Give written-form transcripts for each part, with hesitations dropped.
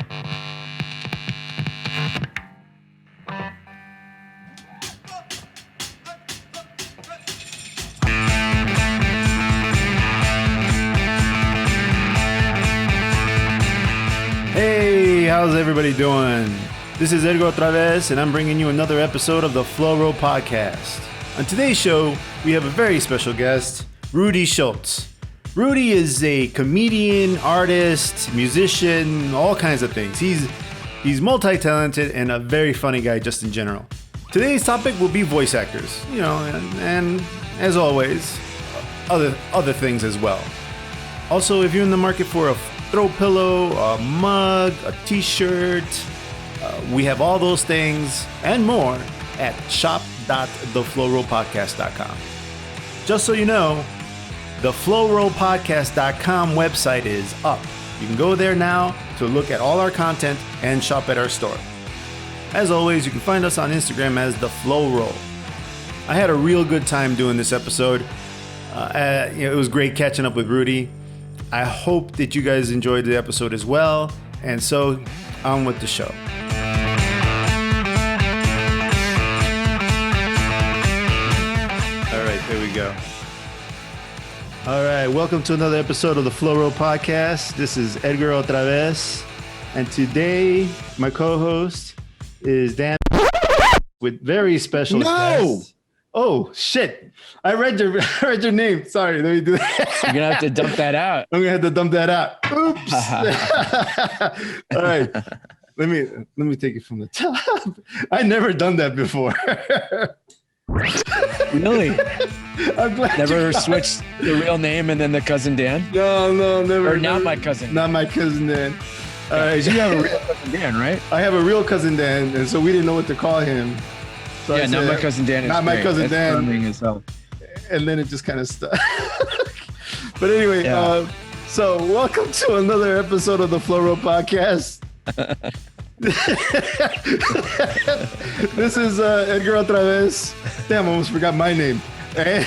Hey, how's everybody doing? This is Edgar OtraVez, and I'm bringing you another episode of the Flow Podcast. On today's show, we have a very special guest, Rudy Schultz. Rudy is a comedian, artist, musician, all kinds of things. He's multi-talented and a very funny guy just in general. Today's topic will be voice actors, and as always, other things as well. Also, if you're in the market for a throw pillow, a mug, a t-shirt, we have all those things and more at shop.theflowrollpodcast.com. Just so you know, the flowrollpodcast.com website is up. You can go there now to look at all our content and shop at our store. As always, you can find us on Instagram as The Flow Roll. I had a real good time doing this episode. It was great catching up with Rudy. I hope that you guys enjoyed the episode as well. And so, on with the show. All right, there we go. All right, welcome to another episode of the Flow Roll Podcast. This is Edgar OtraVez. And today, my co-host is Dan with very special guest. Oh, shit. I read your name. Sorry, let me do that. You're going to have to dump that out. I'm going to have to dump that out. Oops. All right. Let me take it from the top. I never done that before. Really? I'm glad never switched the real name and then the cousin Dan? No, never. Or not my cousin? Not my cousin Dan. All right. You have a real cousin Dan, right? I have a real cousin Dan, and so we didn't know what to call him. So yeah, not my cousin Dan. Not my cousin Dan. As hell. And then it just kind of stuck. But anyway, Yeah. So welcome to another episode of the Flow Roll Podcast. This is Edgar OtraVez. Damn, I almost forgot my name. And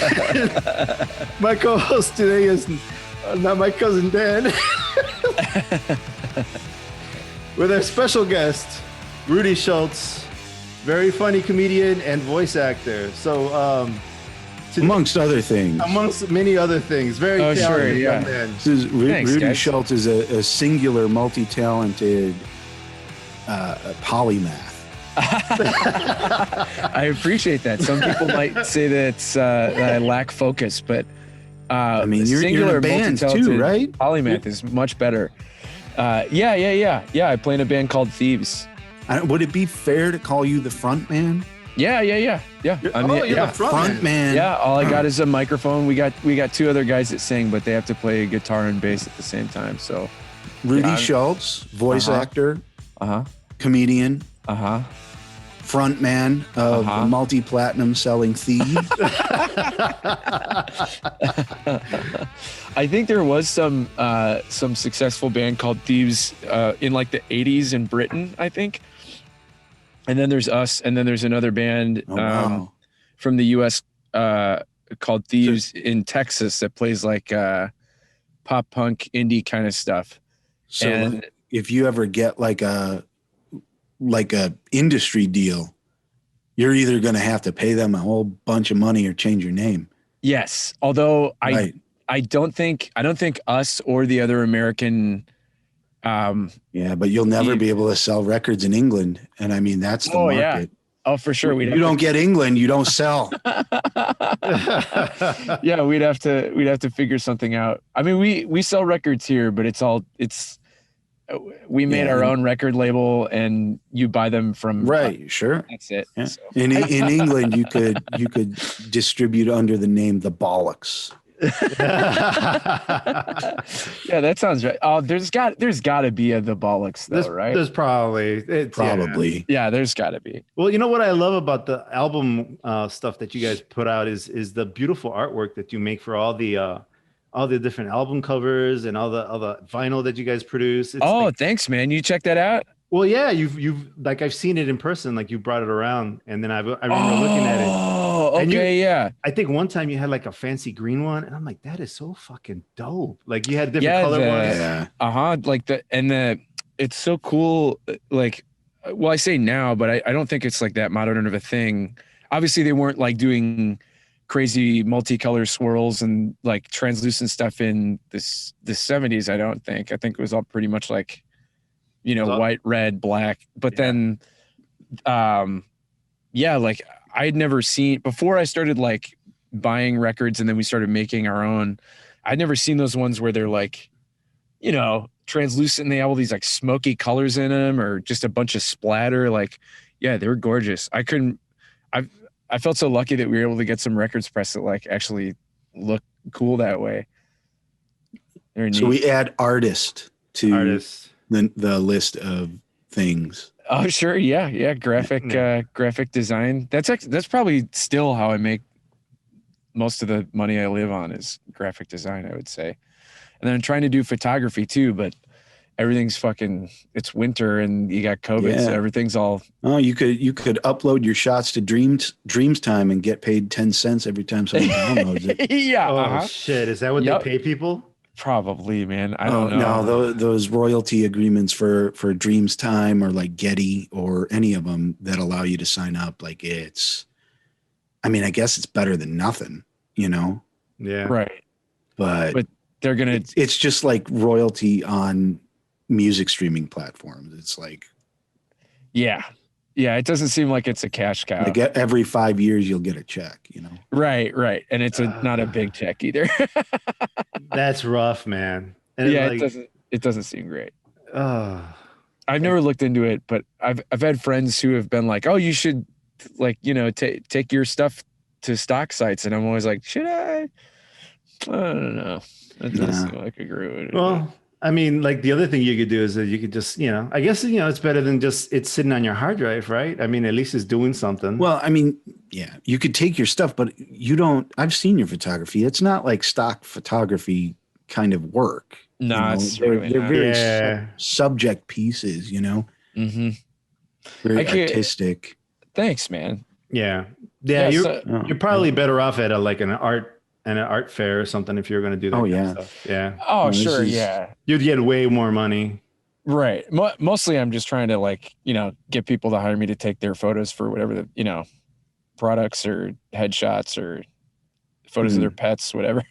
my co-host today is not my cousin Dan. With our special guest, Rudy Schultz. Very funny comedian and voice actor. So, amongst other things. Amongst many other things. Very talented young man. This is Rudy guys. Schultz is a singular, multi-talented polymath. I appreciate that. Some people might say that I lack focus, but I mean, you're in singular, a band multi-talented too, right? Polymath is much better. Yeah. I play in a band called Thieves. Would it be fair to call you the front man? Yeah. You're the front man. Yeah, all I got is a microphone. We got two other guys that sing, but they have to play guitar and bass at the same time. So Rudy Schultz, voice actor, comedian, front man of the multi-platinum selling Thieves. I think there was some successful band called Thieves in like the 80s in Britain, I think. And then there's us, and then there's another band from the US called Thieves in Texas that plays like pop punk indie kind of stuff. So and if you ever get like a industry deal, you're either going to have to pay them a whole bunch of money or change your name. yes, although Right. I don't think us or the other American. Yeah, but you'll never be able to sell records in England, and I mean that's the market. Yeah. Oh, for sure. You don't get England, you don't sell. Yeah, we'd have to figure something out. I mean, we sell records here, but we made our own record label, and you buy them from Sure. That's it. Yeah. So. In England, you could distribute under the name The Bollocks. Yeah, that sounds right. Oh, there's got to be a The Bollocks though, right? There's probably. Yeah, there's got to be. Well, you know what I love about the album stuff that you guys put out is the beautiful artwork that you make for all the different album covers and all the vinyl that you guys produce. It's thanks, man. You check that out? Well, yeah, you've like I've seen it in person, like you brought it around, and then I remember looking at it. Oh, okay, yeah. I think one time you had like a fancy green one, and I'm like, that is so fucking dope. Like you had different color ones. Yeah. Like it's so cool. Like, well, I say now, but I don't think it's like that modern of a thing. Obviously, they weren't like doing crazy multicolor swirls and like translucent stuff in the 70s. I don't think. I think it was all pretty much like, white, red, black. But then, like I'd never seen before I started like buying records and then we started making our own. I'd never seen those ones where they're like, translucent and they have all these like smoky colors in them or just a bunch of splatter. Like, yeah, they were gorgeous. I felt so lucky that we were able to get some records pressed that like actually look cool that way. So we add artist to the list of things. Oh, sure. Yeah. Graphic design. That's probably still how I make most of the money I live on is graphic design, I would say. And then I'm trying to do photography too, but everything's it's winter and you got COVID, so everything's all. Oh, you could upload your shots to Dreams Time and get paid 10 cents every time someone downloads it. Yeah. Oh shit! Is that what they pay people? Probably, man. I don't know. No, those royalty agreements for Dreams Time or like Getty or any of them that allow you to sign up, like I mean, I guess it's better than nothing, Yeah. Right. But they're gonna. It's just like royalty on music streaming platforms. It's like, yeah. It doesn't seem like it's a cash cow. Like every 5 years you'll get a check, Right. And it's not a big check either. That's rough, man. And it doesn't seem great. I've never looked into it, but I've had friends who have been like, oh, you should like, take your stuff to stock sites. And I'm always like, should I don't know. That doesn't seem like a great. Well, I mean, like the other thing you could do is that you could just, I guess, it's better than just it's sitting on your hard drive, right? I mean, at least it's doing something. Well, I mean, yeah, you could take your stuff, but I've seen your photography. It's not like stock photography kind of work. No, they're very subject pieces, Mm-hmm. Very artistic. Thanks, man. Yeah. You're probably better off at an art fair or something if you're going to do that kind of stuff. Yeah. Oh, sure. Yeah. You'd get way more money. Right. Mostly I'm just trying to get people to hire me to take their photos for whatever the, products or headshots or photos of their pets, whatever,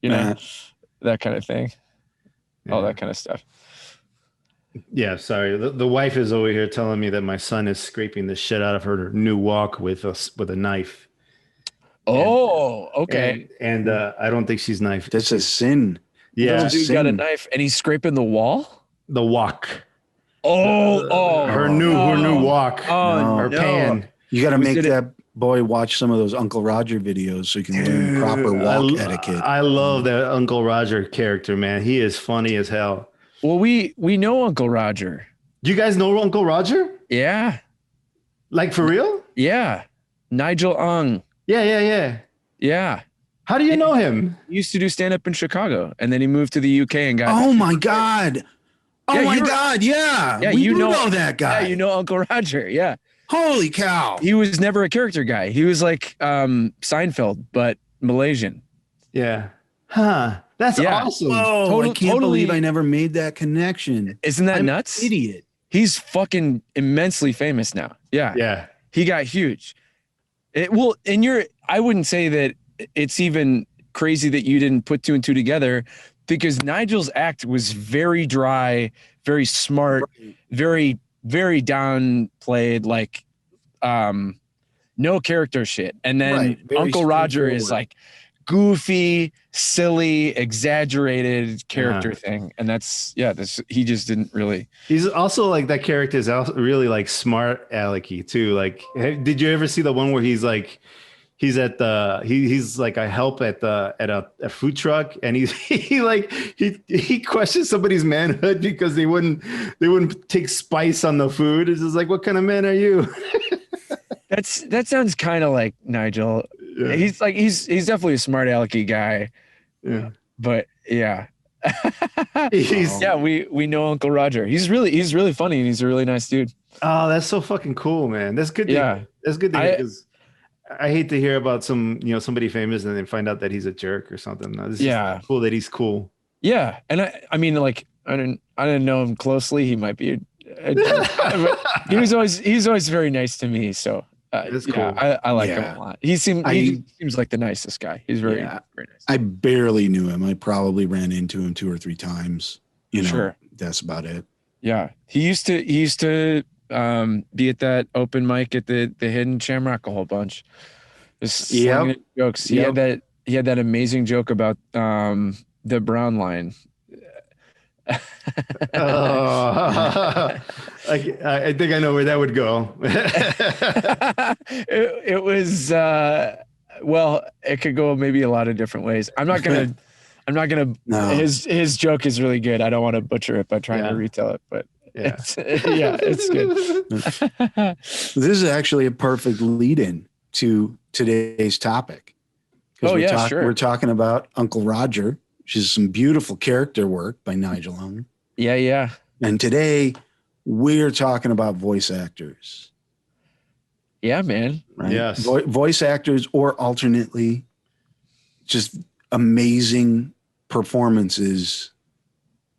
that kind of thing. All that kind of stuff. Yeah. Sorry. The wife is over here telling me that my son is scraping the shit out of her new walk with a knife. Oh, okay. And I don't think she's knifed. That's a sin. Yeah. Dude got a knife and he's scraping the wall. The walk. Her new walk. Her pan. You got to make that boy watch some of those Uncle Roger videos so he can learn proper walk etiquette. I love that Uncle Roger character, man. He is funny as hell. Well, we know Uncle Roger. Do you guys know Uncle Roger? Yeah. Like for real? Yeah. Nigel Ung. Yeah. How do you know him? He used to do stand-up in Chicago, and then he moved to the UK and got. Oh my God! God! Yeah, you know that guy. Yeah, you know Uncle Roger. Yeah. Holy cow! He was never a character guy. He was like Seinfeld, but Malaysian. Yeah. Huh. That's awesome. Whoa, I can't believe I never made that connection. Isn't that nuts? An idiot. He's fucking immensely famous now. Yeah. Yeah. He got huge. I wouldn't say that it's even crazy that you didn't put two and two together, because Nigel's act was very dry, very smart, very, very downplayed, like no character shit. And then Uncle Roger is like goofy, silly, exaggerated character thing. And he just didn't really. He's also like, that character is also really like smart alecky too. Like, did you ever see the one where he's like a help at a food truck, and he questions somebody's manhood because they wouldn't take spice on the food. It's just like, what kind of man are you? That sounds kind of like Nigel. Yeah. He's definitely a smart alecky guy. Yeah. But yeah. We know Uncle Roger. He's really funny, and he's a really nice dude. Oh, that's so fucking cool, man. That's good. That's good to hear, because I hate to hear about somebody famous and then find out that he's a jerk or something. It's just cool that he's cool. Yeah. And I mean, like, didn't know him closely. He might be he was always very nice to me. So That's yeah, cool. I like him a lot. He seems like the nicest guy. He's very nice. I barely knew him. I probably ran into him 2 or 3 times. Sure. That's about it. Yeah. He used to be at that open mic at the Hidden Shamrock a whole bunch. Just slinging jokes. He had that amazing joke about the brown line. I think I know where that would go. it was well, it could go maybe a lot of different ways. I'm not gonna no. His joke is really good. I don't want to butcher it by trying to retell it, but it's good. This is actually a perfect lead-in to today's topic. We're talking about Uncle Roger, which is some beautiful character work by Nigel Young. Yeah. And today we're talking about voice actors. Yeah, man. Right? Yes. Voice actors, or alternately, just amazing performances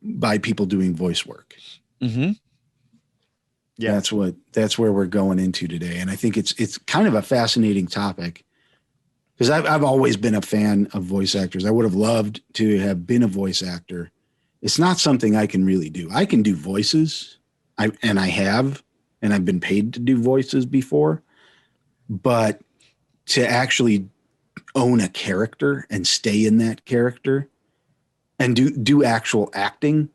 by people doing voice work. Mm-hmm. Yeah, that's where we're going into today. And I think it's kind of a fascinating topic, because I've always been a fan of voice actors. I would have loved to have been a voice actor. It's not something I can really do. I can do voices, and I've been paid to do voices before, but to actually own a character and stay in that character and do actual acting,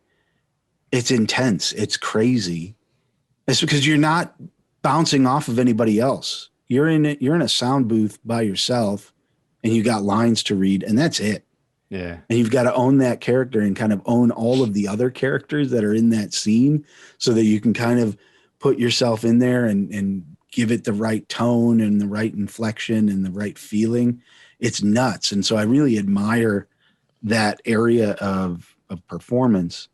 it's intense. It's crazy. It's because you're not bouncing off of anybody else. You're in a sound booth by yourself, and you got lines to read, and that's it. Yeah. And you've got to own that character and kind of own all of the other characters that are in that scene, so that you can kind of put yourself in there and give it the right tone and the right inflection and the right feeling. It's nuts. And so I really admire that area of performance.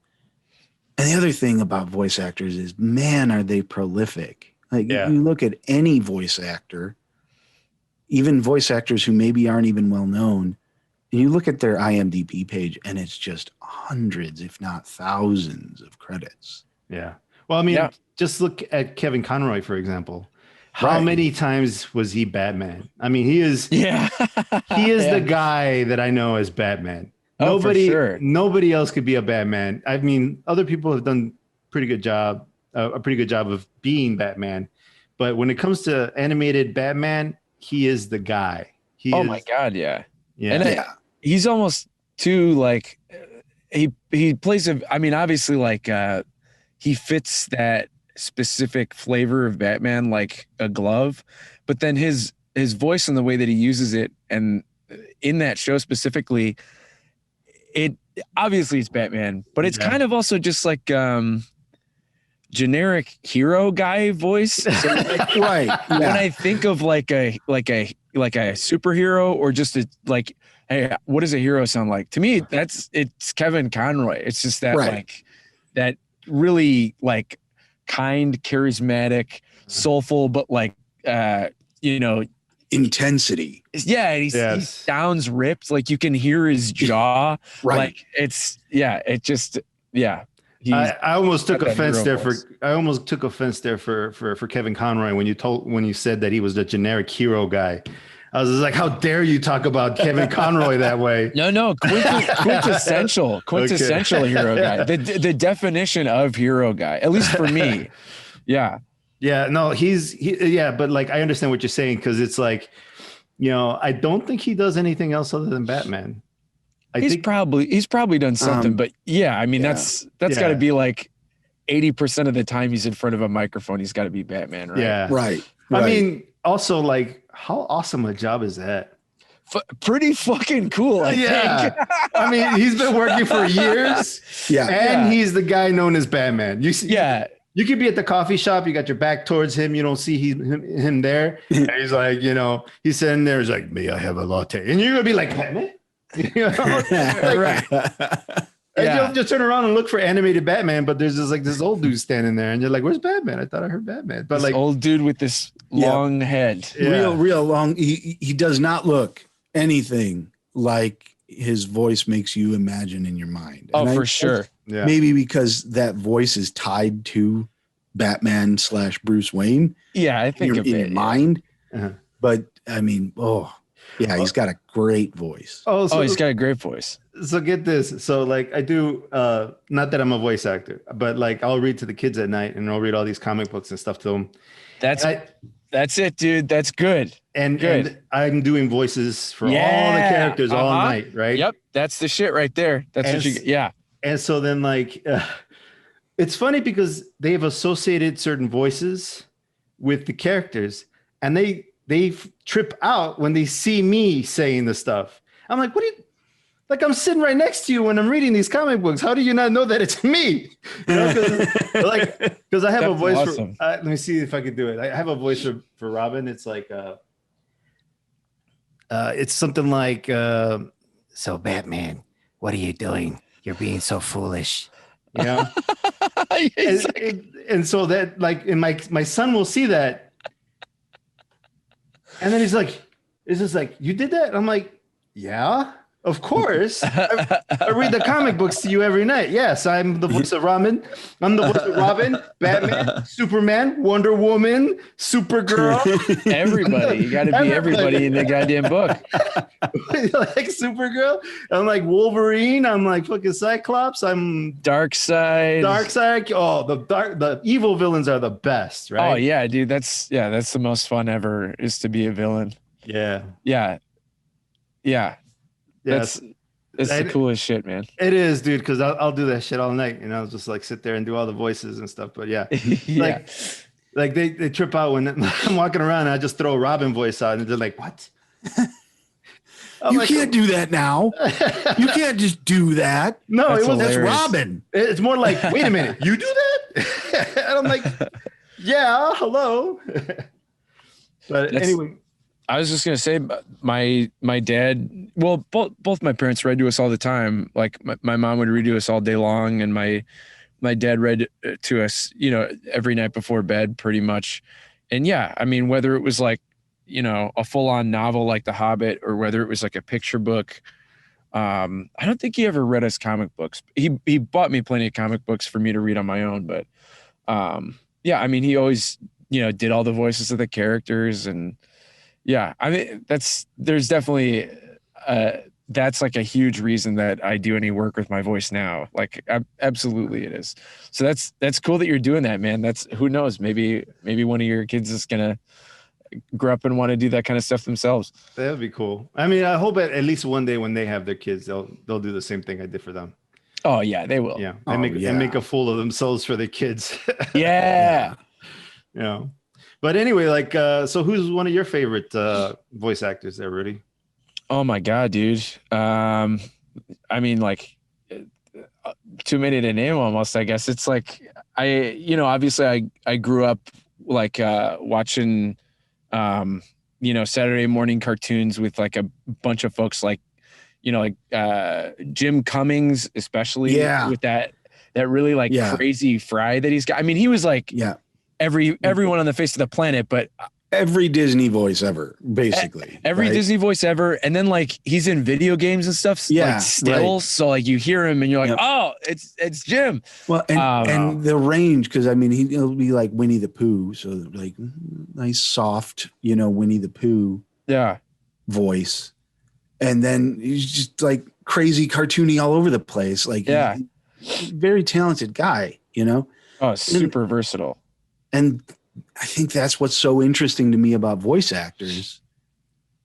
And the other thing about voice actors is, man, are they prolific. Like, you look at any voice actor, even voice actors who maybe aren't even well known, and you look at their IMDb page, and it's just hundreds, if not thousands, of credits. Yeah. Well, I mean, just look at Kevin Conroy, for example. How many times was he Batman? I mean, he is the guy that I know as Batman. Oh, Nobody else could be a Batman. I mean, other people have done a pretty good job of being Batman, but when it comes to animated Batman, he is the guy. My God, yeah. And he's almost too, like, he plays obviously, like, he fits that specific flavor of Batman like a glove, but then his voice and the way that he uses it, and in that show specifically, it obviously it's Batman, but it's kind of also just like generic hero guy voice. So like, when I think of like a superhero, or just like, hey, what does a hero sound like? To me, it's Kevin Conroy. It's just that like that really like kind, charismatic, soulful, but like intensity. Yeah, he sounds ripped. Like you can hear his jaw. Like I almost took offense there for Kevin Conroy when you said that he was the generic hero guy. I was just like, how dare you talk about Kevin Conroy that way? No, quintessential hero guy. The definition of hero guy, at least for me. Yeah. Yeah, no, but like, I understand what you're saying, because it's like, I don't think he does anything else other than Batman. He's probably done something, but that's got to be like 80% of the time he's in front of a microphone, he's got to be Batman, right? Yeah, right. I mean, also, like, how awesome a job is that? Pretty fucking cool, I think. I mean, he's been working for years. And he's the guy known as Batman. You could be at the coffee shop, you got your back towards him, you don't see him there. And he's like, he's sitting there, he's like, may I have a latte? And you're gonna be like, Batman? And you'll just turn around and look for animated Batman, but there's just like this old dude standing there, and you're like, where's Batman? I thought I heard Batman. But this like old dude with this long head. Real long. He does not look anything like his voice makes you imagine in your mind. Oh, for sure. Yeah. Maybe because that voice is tied to Batman / Bruce Wayne. Yeah, I think in your mind. Uh-huh. But I mean, he's got a great voice. So, he's got a great voice. So get this. So like I do, not that I'm a voice actor, but like I'll read to the kids at night and I'll read all these comic books and stuff to them. That's it, dude. That's good. And I'm doing voices for all the characters all night, right? Yep. That's the shit right there. That's what you, yeah. And so then like, it's funny because they've associated certain voices with the characters and they trip out when they see me saying the stuff. I'm like, like I'm sitting right next to you when I'm reading these comic books. How do you not know that it's me? You know, because I have a voice awesome. for. Let me see if I can do it. I have a voice for Robin. It's like, it's something like, so Batman, what are you doing? You're being so foolish. You know, and so that like, and my son will see that, and then he's like, "It's just like you did that." I'm like, "Yeah." Of course. I read the comic books to you every night. Yes, I'm the voice of Robin. I'm the voice of Robin, Batman, Superman, Wonder Woman, Supergirl. Everybody. You got to be everybody in the goddamn book. Like Supergirl. I'm like Wolverine. I'm like fucking Cyclops. I'm Darkseid. Oh, the evil villains are the best, right? Oh, yeah, dude. That's the most fun ever is to be a villain. Yeah. Yeah. Yeah. Yes. That's the coolest shit, man. It is, dude, because I'll do that shit all night. You know, I'll just like sit there and do all the voices and stuff. But yeah, Yeah. like they trip out when I'm walking around and I just throw a Robin voice out and they're like, what? You can't do that now. You can't just do that. No, That's Robin. It's more like, wait a minute, you do that? And I'm like, yeah, hello. But anyway. I was just gonna say, my dad. Well, both my parents read to us all the time. Like my mom would read to us all day long, and my dad read to us, you know, every night before bed, pretty much. And yeah, I mean, whether it was like, you know, a full on novel like The Hobbit, or whether it was like a picture book. I don't think he ever read us comic books. He bought me plenty of comic books for me to read on my own, but yeah, I mean, he always, you know, did all the voices of the characters and. Yeah, I mean, there's definitely, that's like a huge reason that I do any work with my voice now. Like, absolutely it is. So that's cool that you're doing that, man. Who knows, maybe one of your kids is going to grow up and want to do that kind of stuff themselves. That would be cool. I mean, I hope at least one day when they have their kids, they'll do the same thing I did for them. Oh yeah, they will. Yeah. They make a fool of themselves for their kids. Yeah. You know. But anyway, like, so who's one of your favorite voice actors there, Rudy? Oh my God, dude. I mean, like, too many to name almost, I guess. It's like, obviously I grew up like watching, Saturday morning cartoons with like a bunch of folks like, Jim Cummings, especially with that really like crazy fry that he's got. I mean, he was like, everyone on the face of the planet, but every Disney voice ever, basically. Every Disney voice ever. And then like he's in video games and stuff like still. Right. So like you hear him and you're like, oh, it's Jim. Well, and the range, because I mean he'll be like Winnie the Pooh. So like nice soft, Winnie the Pooh voice. And then he's just like crazy cartoony all over the place. Like very talented guy, Oh, super versatile. And I think that's what's so interesting to me about voice actors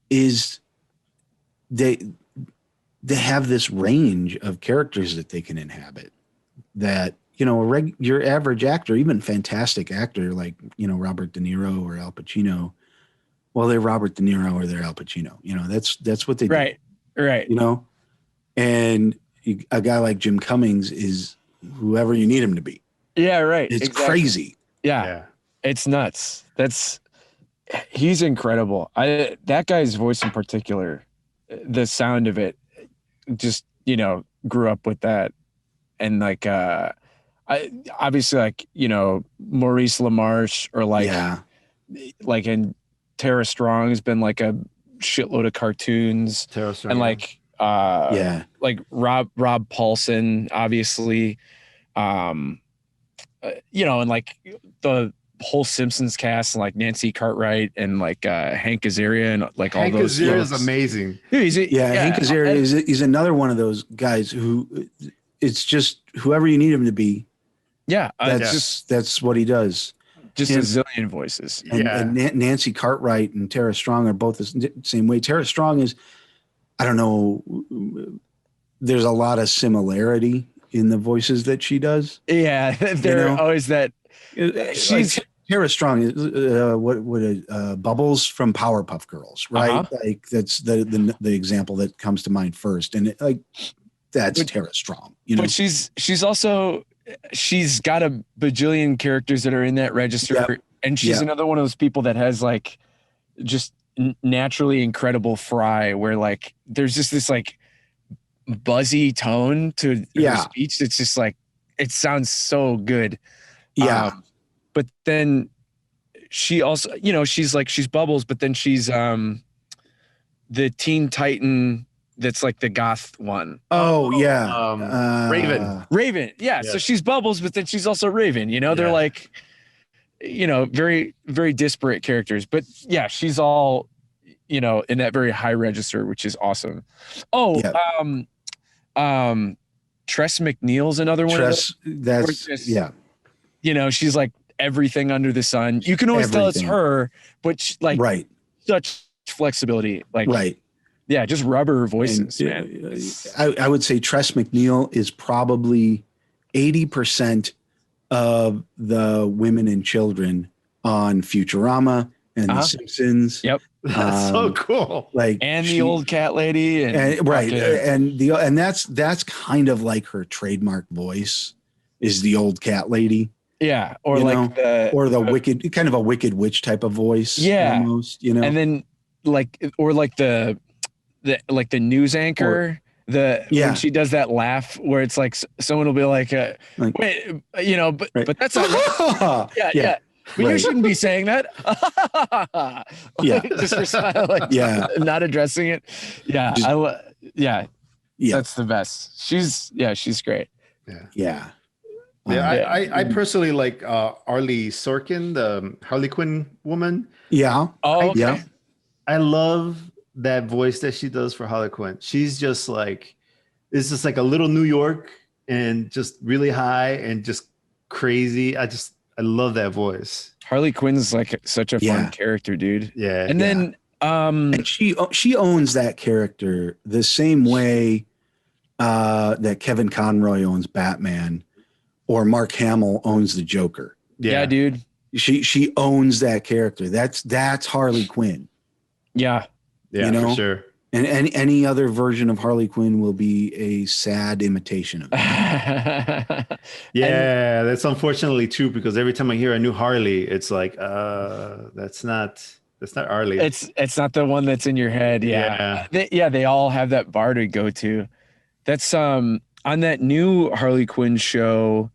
is they have this range of characters that they can inhabit that, your average actor, even fantastic actor like, Robert De Niro or Al Pacino, well, they're Robert De Niro or they're Al Pacino, that's what they do. Right. And a guy like Jim Cummings is whoever you need him to be. Yeah, right. It's crazy. Yeah. It's nuts. He's incredible. That guy's voice in particular, the sound of it, just, grew up with that. And like, I obviously like, Maurice LaMarche or like in Tara Strong has been like a shitload of cartoons. Tara Strong, and like, like Rob Paulson, obviously, and like the whole Simpsons cast, and like Nancy Cartwright and like Hank Azaria and like Hank all those. Hank Azaria is amazing. Dude, Hank Azaria is another one of those guys who it's just whoever you need him to be. Yeah, that's what he does. Just a zillion voices. And Nancy Cartwright and Tara Strong are both the same way. Tara Strong is, I don't know, there's a lot of similarity in the voices that she does. Yeah, they're always that. She's like, Tara Strong is Bubbles from Powerpuff Girls, right? Like that's the example that comes to mind first, and that's Tara Strong. But she's also. She's got a bajillion characters that are in that register. And she's another one of those people that has like just naturally incredible fry where like there's just this like buzzy tone to her speech. That's just like, it sounds so good. Yeah. But then she also, she's Bubbles, but then she's the Teen Titan that's like the goth one. Oh yeah. Raven. Yeah. So she's Bubbles, but then she's also Raven, they're like, very, very disparate characters, but yeah, she's all, in that very high register, which is awesome. Tress McNeil's another one. She's like everything under the sun. You can always tell it's her, but such flexibility, yeah, just rubber voices, man. I would say Tress McNeil is probably 80% of the women and children on Futurama and The Simpsons. Yep, that's so cool. The old cat lady, and that's kind of like her trademark voice is the old cat lady. Yeah, or the wicked, kind of a Wicked Witch type of voice. Yeah, almost. And then the news anchor, when she does that laugh where it's like someone will be like wait, but that's not yeah. But you shouldn't be saying that. Just for not addressing it. That's the best. She's great. I personally like Arlie Sorkin, the Harley Quinn woman. I love that voice that she does for Harley Quinn. She's just like, it's just like a little New York and just really high and just crazy. I love that voice. Harley Quinn's like such a fun character, dude. Yeah. And then and she owns that character the same way that Kevin Conroy owns Batman or Mark Hamill owns the Joker. Yeah, dude. She owns that character. That's Harley Quinn. Yeah. Yeah, for sure. And any other version of Harley Quinn will be a sad imitation of it. That's unfortunately true because every time I hear a new Harley, it's like, that's not Harley. It's not the one that's in your head. Yeah. They all have that bar to go to. That's on that new Harley Quinn show.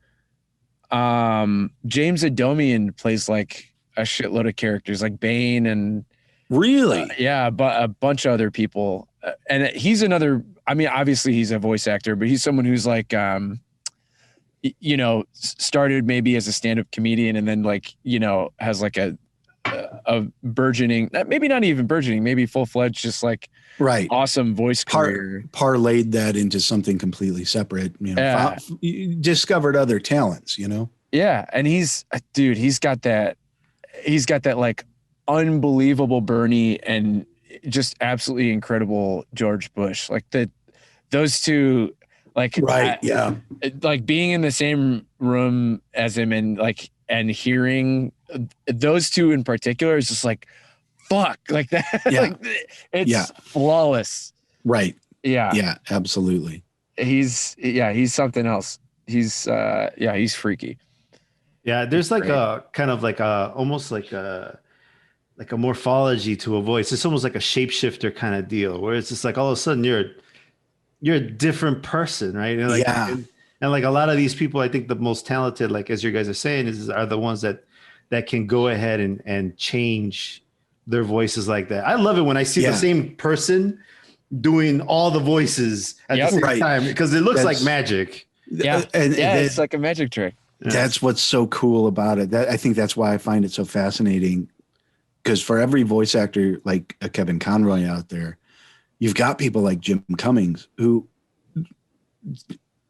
James Adomian plays like a shitload of characters like Bane and really? But a bunch of other people. And he's another, obviously he's a voice actor, but he's someone who's like, started maybe as a stand-up comedian and then has like a burgeoning, maybe not even burgeoning, maybe full-fledged, just like awesome voice career. Parlayed that into something completely separate, discovered other talents, Yeah. And he's got that like unbelievable Bernie and just absolutely incredible George Bush. Like those two, like like being in the same room as him and hearing those two in particular is just like fuck like that. It's flawless. Right. Yeah, absolutely. He's something else. He's freaky. Yeah, there's like a kind of like a almost like a morphology to a voice. It's almost like a shapeshifter kind of deal where it's just like all of a sudden you're a different person, right? And and like a lot of these people, I think the most talented, like as you guys are saying, are the ones that can go ahead and change their voices like that. I love it when I see the same person doing all the voices at the same time because it looks like magic. Yeah, it's like a magic trick. That's what's so cool about it. I think that's why I find it so fascinating. Because for every voice actor like a Kevin Conroy out there, you've got people like Jim Cummings who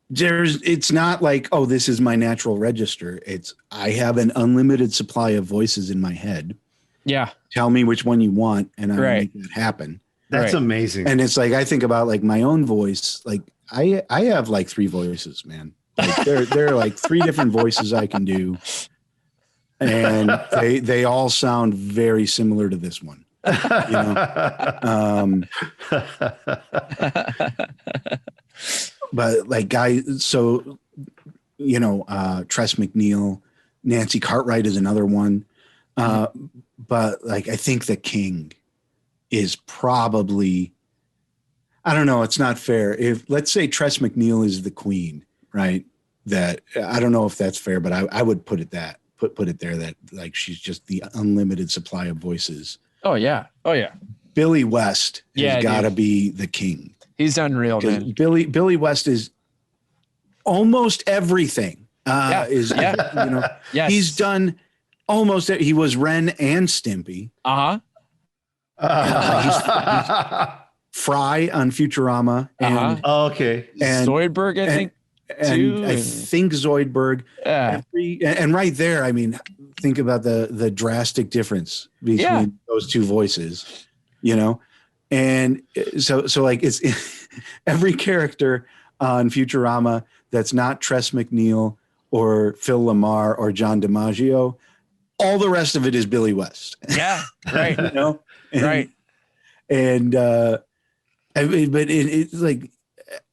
it's not like, oh, this is my natural register. It's I have an unlimited supply of voices in my head. Yeah. Tell me which one you want and I'll make it happen. That's amazing. And it's like I think about like my own voice. Like I have like 3 voices, man. Like there are like 3 different voices I can do. And they all sound very similar to this one. You know? But like so you know, Tress MacNeille, Nancy Cartwright is another one. But like I think the King is probably, I don't know, it's not fair. If let's say Tress MacNeille is the queen, right? That I don't know if that's fair, but I would put it there that like she's just the unlimited supply of voices. Oh yeah. Billy West has got to be the king. He's unreal, man. Billy West is almost everything. You know, he's done almost. He was Ren and Stimpy. He's Fry on Futurama. And, okay. And Zoidberg, I think. And I think Zoidberg. And right there, I mean, think about the drastic difference between those 2 voices, you know? And so like it's every character on Futurama that's not Tress MacNeille or Phil Lamar or John DiMaggio, all the rest of it is Billy West. Yeah, right. You know? Right. And but it's like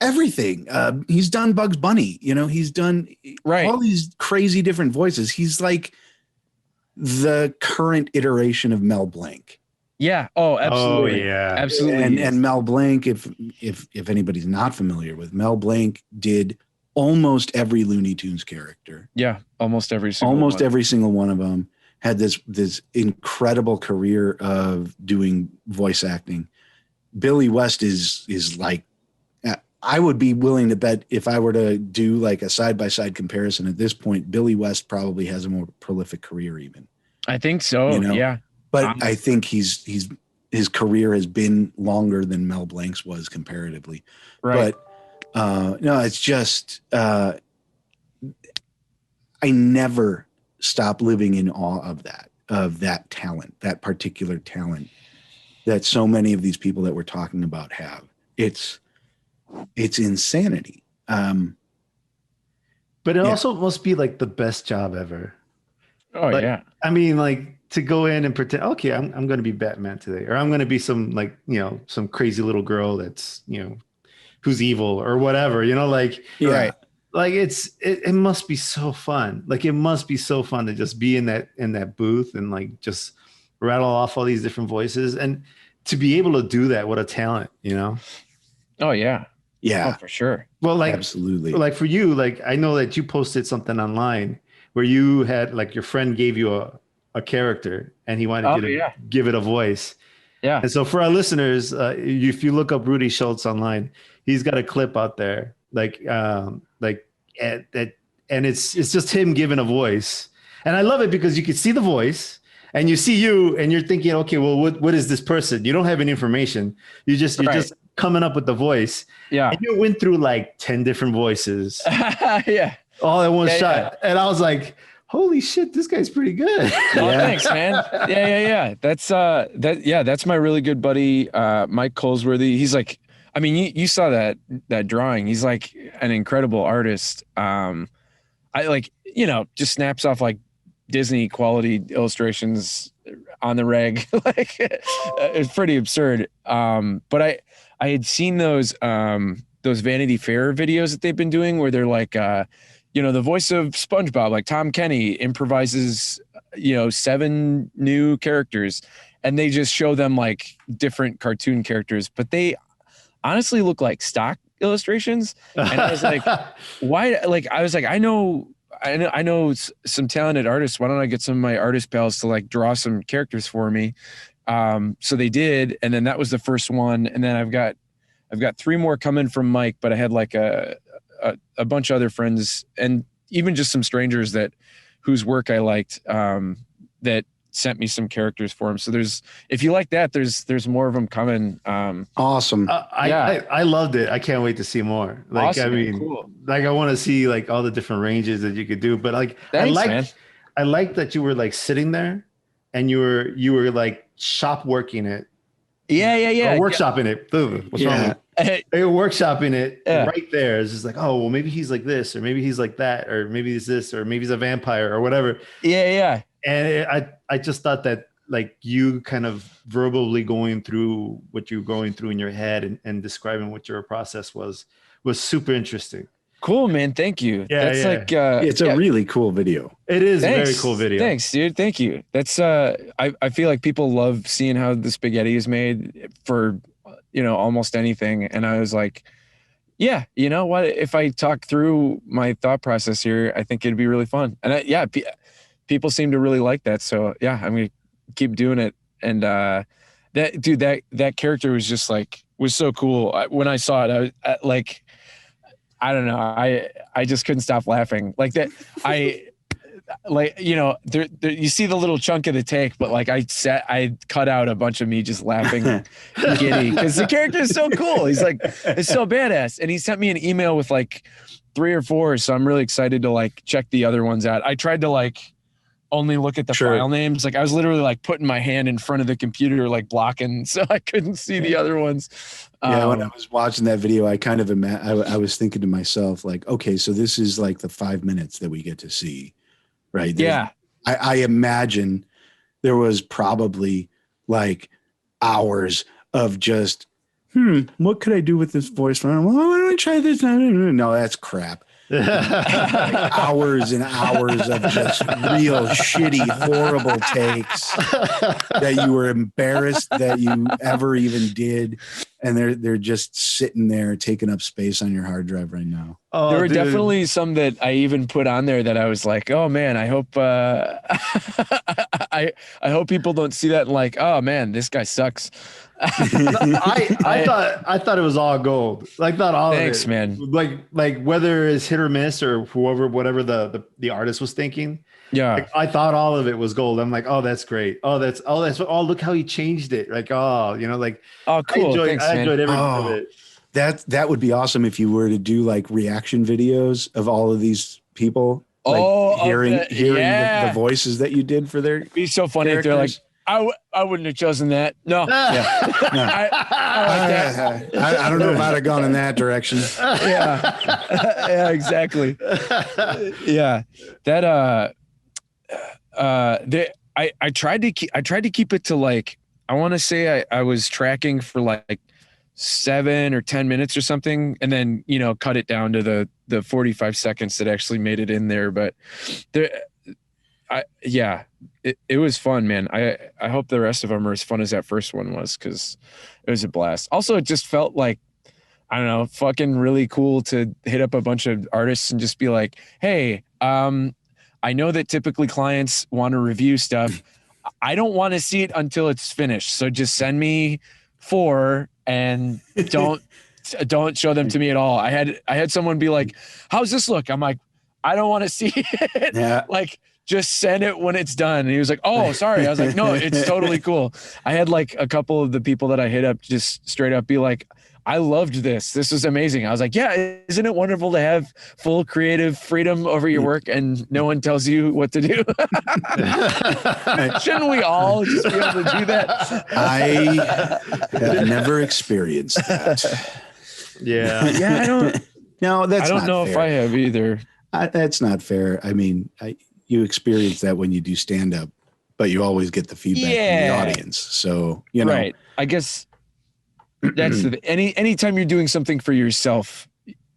everything. He's done Bugs Bunny, you know, he's done all these crazy different voices. He's like the current iteration of Mel Blanc. Yeah. Oh, absolutely. Oh, yeah. Absolutely. And Mel Blanc, if anybody's not familiar with Mel Blanc, did almost every Looney Tunes character. Yeah, almost every single one of them. Had this incredible career of doing voice acting. Billy West is like, I would be willing to bet if I were to do like a side-by-side comparison at this point, Billy West probably has a more prolific career even. I think so. You know? Yeah. But I think his career has been longer than Mel Blanc's was comparatively. Right. But no, it's just I never stop living in awe of that talent, that particular talent that so many of these people that we're talking about have. It's insanity. But it also must be like the best job ever. Oh, like, yeah. I mean, like to go in and pretend, okay, I'm going to be Batman today, or I'm going to be some like, you know, some crazy little girl that's, you know, who's evil or whatever, you know, like, right. Like it must be so fun. Like it must be so fun to just be in that booth and like just rattle off all these different voices and to be able to do that. What a talent, you know? Oh yeah. Yeah, oh, for sure. Well, like absolutely. Like for you, like I know that you posted something online where you had like your friend gave you a character and he wanted you to give it a voice. Yeah. And so for our listeners, if you look up Rudy Schultz online, he's got a clip out there, and it's just him giving a voice. And I love it because you can see the voice and you see you and you're thinking, okay, well, what is this person? You don't have any information. You're just coming up with the voice. Yeah. And you went through like 10 different voices. Yeah. All at one shot. Yeah. And I was like, holy shit, this guy's pretty good. Oh, thanks, man. Yeah. That's my really good buddy, Mike Colesworthy. He's like, I mean, you saw that drawing. He's like an incredible artist. I like, you know, just snaps off like Disney quality illustrations on the reg. Like it's pretty absurd. But I had seen those Vanity Fair videos that they've been doing where they're like, you know, the voice of SpongeBob, like Tom Kenny improvises, you know, 7 new characters and they just show them like different cartoon characters, but they honestly look like stock illustrations. And I was like, why? Like, I was like, I know some talented artists. Why don't I get some of my artist pals to like draw some characters for me? So they did. And then that was the first one. And then I've got I've got 3 more coming from Mike, but I had like a bunch of other friends and even just some strangers whose work I liked, that sent me some characters for him. So if you like that, there's more of them coming. Awesome. I loved it. I can't wait to see more. Like, awesome, I mean, cool. like I want to see like all the different ranges that you could do, but like, Thanks, I like that you were like sitting there and you were like shop working it. Yeah. Or workshopping it. Boom. What's wrong? They were workshopping it right there. It's just like, oh, well, maybe he's like this, or maybe he's like that, or maybe he's this, or maybe he's a vampire or whatever. Yeah. And I just thought that like you kind of verbally going through what you're going through in your head and describing what your process was super interesting. Cool, man. Thank you. Yeah, that's like it's a really cool video. It is a very cool video. Thanks, dude. Thank you. That's I feel like people love seeing how the spaghetti is made for almost anything. And I was like, yeah, you know what? If I talk through my thought process here, I think it'd be really fun. And people seem to really like that. So yeah, I'm gonna keep doing it. And that character was just like was so cool. When I saw it, I don't know. I just couldn't stop laughing like that. There you see the little chunk of the take, but like I cut out a bunch of me just laughing giddy because the character is so cool. He's like, it's so badass. And he sent me an email with like 3 or 4. So I'm really excited to like check the other ones out. I tried to like only look at the file names. Like I was literally like putting my hand in front of the computer, like blocking, so I couldn't see the other ones. Yeah, when I was watching that video, I kind of I was thinking to myself, like, okay, so this is like the 5 minutes that we get to see, right? I imagine there was probably like hours of just, what could I do with this voice? Well, why don't I try this? No, that's crap. Like hours and hours of just real shitty, horrible takes that you were embarrassed that you ever even did, and they're just sitting there taking up space on your hard drive right now. Oh, there were definitely some that I even put on there that I was like, oh man, I hope I hope people don't see that and like, oh man, this guy sucks. I thought it was all gold. Like not all Thanks, of it. man. Like whether it's hit or miss or whatever the artist was thinking. Yeah. Like, I thought all of it was gold. I'm like, oh, that's great. Oh, look how he changed it. Like, oh, like, oh, cool. I enjoyed every bit of it. That would be awesome if you were to do like reaction videos of all of these people. Like hearing the voices that you did for their It'd be so funny if they're like, I wouldn't have chosen that. No. Yeah. No. I don't know if I'd have gone in that direction. Yeah. Yeah, exactly. Yeah. That I tried to keep it to like, I want to say I was tracking for like 7 or 10 minutes or something, and then cut it down to the 45 seconds that actually made it in there. But it was fun, man. I hope the rest of them are as fun as that first one was, because it was a blast. Also, it just felt like, I don't know, fucking really cool to hit up a bunch of artists and just be like, hey, I know that typically clients want to review stuff. I don't want to see it until it's finished. So just send me 4 and don't show them to me at all. I had someone be like, how's this look? I'm like, I don't want to see it. Yeah. Like, just send it when it's done. And he was like, oh, sorry. I was like, no, it's totally cool. I had like a couple of the people that I hit up just straight up be like, I loved this. This was amazing. I was like, yeah, isn't it wonderful to have full creative freedom over your work and no one tells you what to do? Shouldn't we all just be able to do that? I have never experienced that. Yeah. Yeah, I don't know fair. If I have either. That's not fair. I mean, you experience that when you do stand up, but you always get the feedback from the audience. So, Right. I guess that's anytime you're doing something for yourself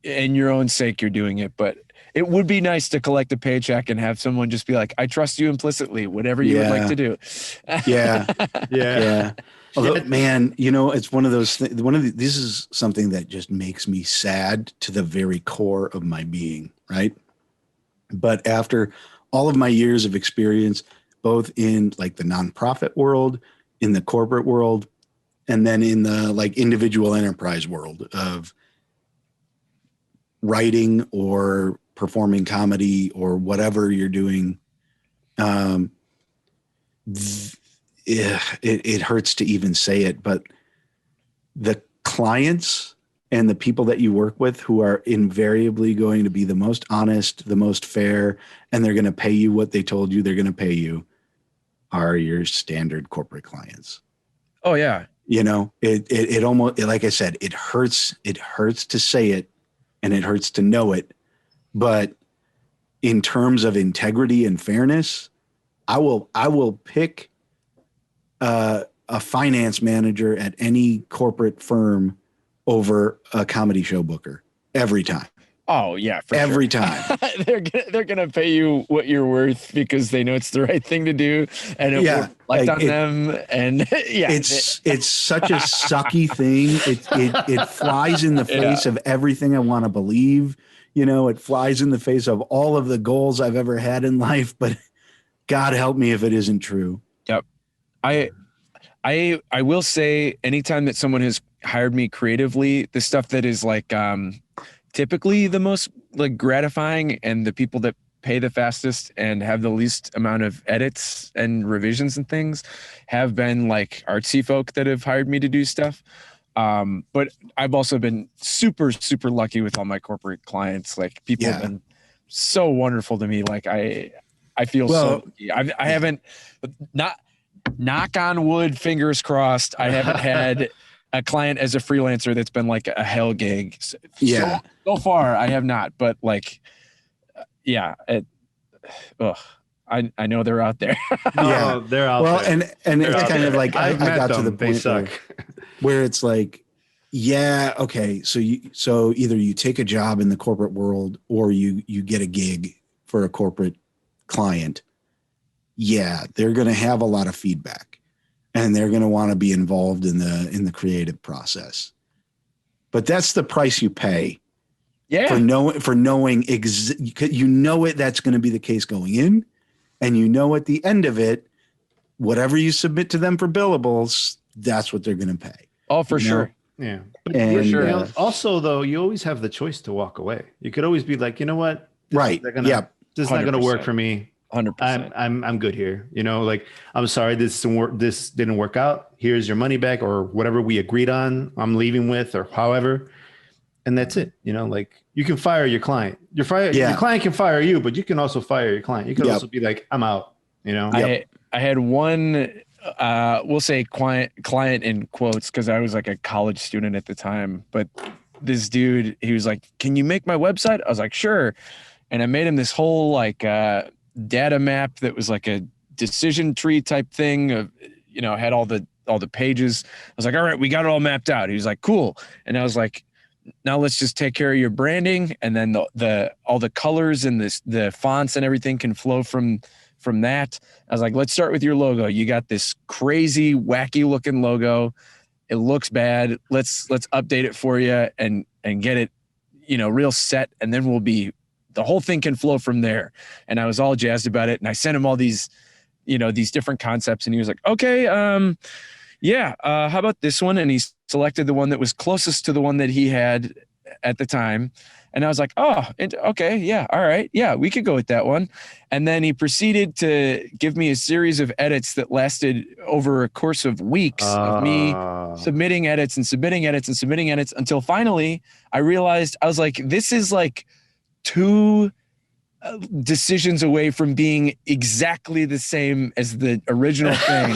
and your own sake, you're doing it. But it would be nice to collect a paycheck and have someone just be like, I trust you implicitly, whatever you would like to do. Yeah. Yeah. Although, man, it's one of those things. This is something that just makes me sad to the very core of my being. Right. But after all of my years of experience, both in like the nonprofit world, in the corporate world, And then in the like individual enterprise world of writing or performing comedy or whatever you're doing, it hurts to even say it, but the clients and the people that you work with who are invariably going to be the most honest, the most fair, and they're going to pay you what they told you they're going to pay you are your standard corporate clients. Oh yeah. You know, it almost, like I said, it hurts to say it and it hurts to know it. But in terms of integrity and fairness, I will pick a finance manager at any corporate firm over a comedy show booker every time. Oh yeah, for every sure. time. they're gonna pay you what you're worth because they know it's the right thing to do, and it will reflect on them. And yeah, it's such a sucky thing. It flies in the face of everything I want to believe. You know, it flies in the face of all of the goals I've ever had in life. But God help me if it isn't true. Yep. I will say, anytime that someone has hired me creatively, the stuff that is like typically the most like gratifying and the people that pay the fastest and have the least amount of edits and revisions and things have been like artsy folk that have hired me to do stuff. But I've also been super, super lucky with all my corporate clients. Like people have been so wonderful to me. Like I feel so lucky. I haven't, not knock on wood, fingers crossed, I haven't had a client as a freelancer that's been like a hell gig. So far I have not, but like, I know they're out there. They're out there. Well, and it's kind of like I got to the point where it's like, okay, so either you take a job in the corporate world or you get a gig for a corporate client. Yeah, they're going to have a lot of feedback and they're going to want to be involved in the creative process. But that's the price you pay. Yeah. For knowing you know it, that's going to be the case going in, and you know at the end of it, whatever you submit to them for billables, that's what they're going to pay. Oh, for sure. Yeah. But for sure. You know, also though, you always have the choice to walk away. You could always be like, you know what? This is not going to work for me. 100%. I'm good here. You know, like, I'm sorry, this didn't work out. Here's your money back, or whatever we agreed on, I'm leaving with, or however. And that's it. You know, like, you can fire your client. Your client can fire you, but you can also fire your client. You can also be like, I'm out, you know? I had one, we'll say client in quotes, because I was like a college student at the time, but this dude, he was like, can you make my website? I was like, sure. And I made him this whole like data map that was like a decision tree type thing of, you know, had all the pages. I was like, all right, we got it all mapped out. He was like, cool. And I was like, now let's just take care of your branding, and then all the colors and the fonts and everything can flow from that. I was like, let's start with your logo. You got this crazy, wacky looking logo. It looks bad. Let's update it for you and get it, you know, real set, and then the whole thing can flow from there. And I was all jazzed about it, and I sent him all these, you know, these different concepts, and he was like, okay, how about this one? And he selected the one that was closest to the one that he had at the time. And I was like, oh, okay, yeah, all right. Yeah, we could go with that one. And then he proceeded to give me a series of edits that lasted over a course of weeks of me submitting edits until finally I realized, I was like, this is like 2 decisions away from being exactly the same as the original thing.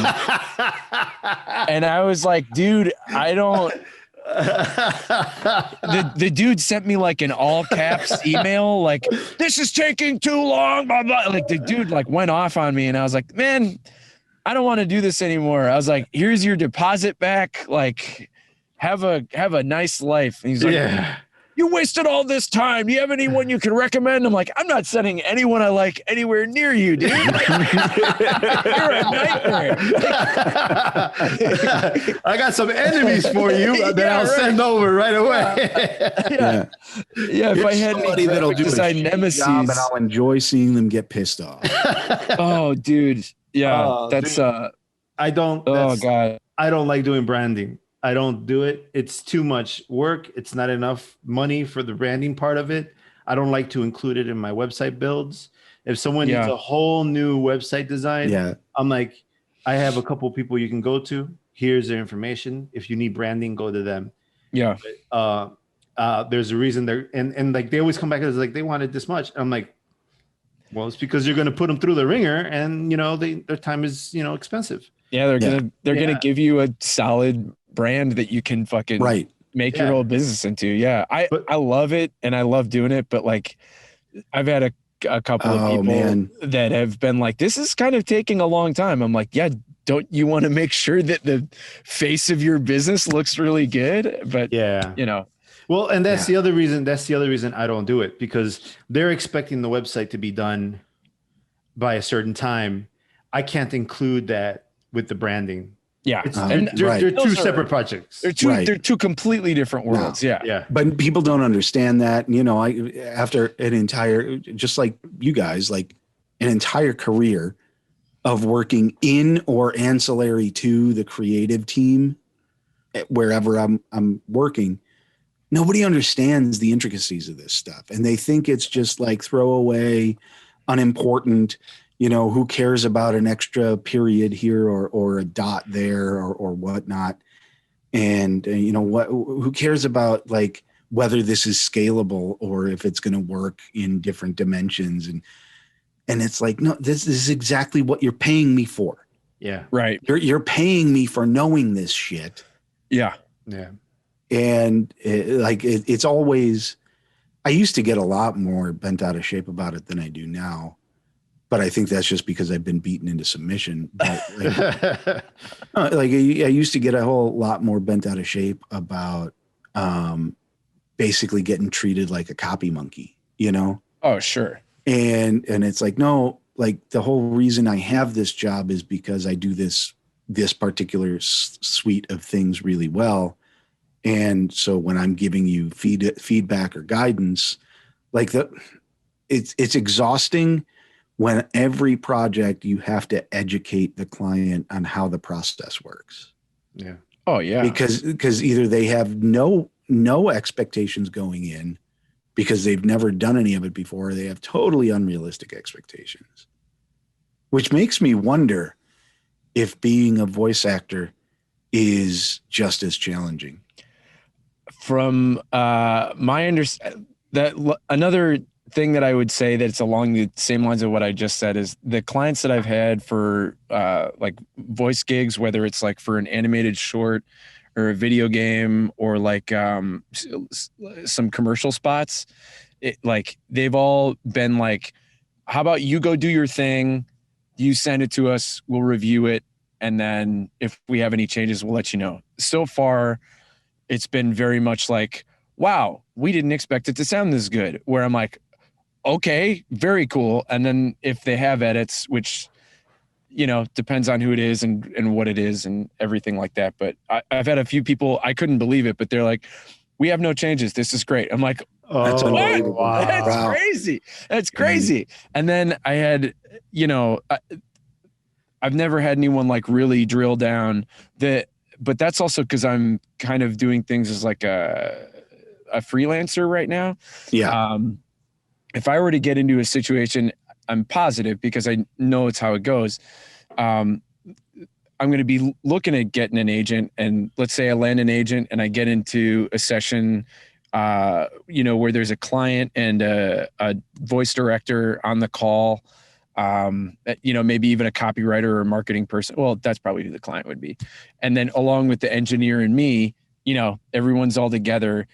And I was like, dude, I don't. The dude sent me like an all caps email, like, this is taking too long, blah, blah. Like, the dude like went off on me, and I was like, man, I don't want to do this anymore. I was like, here's your deposit back. Like, have a nice life. And he's like, you wasted all this time. Do you have anyone you can recommend? I'm like, I'm not sending anyone I like anywhere near you, dude. You're a nightmare. I got some enemies for you that I'll send over right away. If I had somebody that'll do a nemesis, job, and I'll enjoy seeing them get pissed off. Oh, dude. Yeah, that's dude. I don't. Oh God. I don't like doing branding. I don't do it. It's too much work. It's not enough money for the branding part of it. I don't like to include it in my website builds. If someone needs a whole new website design, I'm like, I have a couple people you can go to. Here's their information. If you need branding, go to them. Yeah. There's a reason they're and like they always come back and it's like they wanted this much. I'm like, well, it's because you're going to put them through the ringer, and their time is expensive. Yeah, they're gonna give you a solid brand that you can fucking make your whole business into. Yeah, I love it and I love doing it, but like I've had a couple of people that have been like, this is kind of taking a long time. I'm like, yeah, don't you want to make sure that the face of your business looks really good? But well, and that's the other reason. That's the other reason I don't do it, because they're expecting the website to be done by a certain time. I can't include that with the branding. Yeah, and they're two separate projects. They're two completely different worlds. No. Yeah. But people don't understand that. After an entire, just like you guys, like an entire career of working in or ancillary to the creative team, wherever I'm working, nobody understands the intricacies of this stuff, and they think it's just like throwaway, unimportant. Who cares about an extra period here or a dot there or whatnot? And who cares about like whether this is scalable or if it's going to work in different dimensions? And it's like, no, this is exactly what you're paying me for. Yeah. Right. You're paying me for knowing this shit. Yeah. Yeah. And it's always, I used to get a lot more bent out of shape about it than I do now. But I think that's just because I've been beaten into submission. But I used to get a whole lot more bent out of shape about basically getting treated like a copy monkey, Oh, sure. And it's like, no, like the whole reason I have this job is because I do this particular suite of things really well. And so when I'm giving you feedback or guidance, like it's exhausting. When every project you have to educate the client on how the process works. Yeah. Oh yeah. Because either they have no expectations going in because they've never done any of it before, or they have totally unrealistic expectations. Which makes me wonder if being a voice actor is just as challenging. From my understanding, that another thing that I would say that's along the same lines of what I just said is the clients that I've had for like voice gigs, whether it's like for an animated short or a video game or like some commercial spots, like they've all been like, how about you go do your thing, you send it to us, we'll review it, and then if we have any changes, we'll let you know. So far, it's been very much like, wow, we didn't expect it to sound this good, where I'm like, okay, very cool. And then if they have edits, which, depends on who it is and what it is and everything like that. But I've had a few people, I couldn't believe it, but they're like, we have no changes. This is great. I'm like, that's unbelievable. Wow. That's crazy. That's crazy. And then I had, I've never had anyone like really drill down that, but that's also because I'm kind of doing things as like a freelancer right now. Yeah. If I were to get into a situation, I'm positive because I know it's how it goes. I'm going to be looking at getting an agent, and let's say I land an agent and I get into a session, where there's a client and a voice director on the call, maybe even a copywriter or a marketing person. Well, that's probably who the client would be. And then along with the engineer and me, everyone's all together.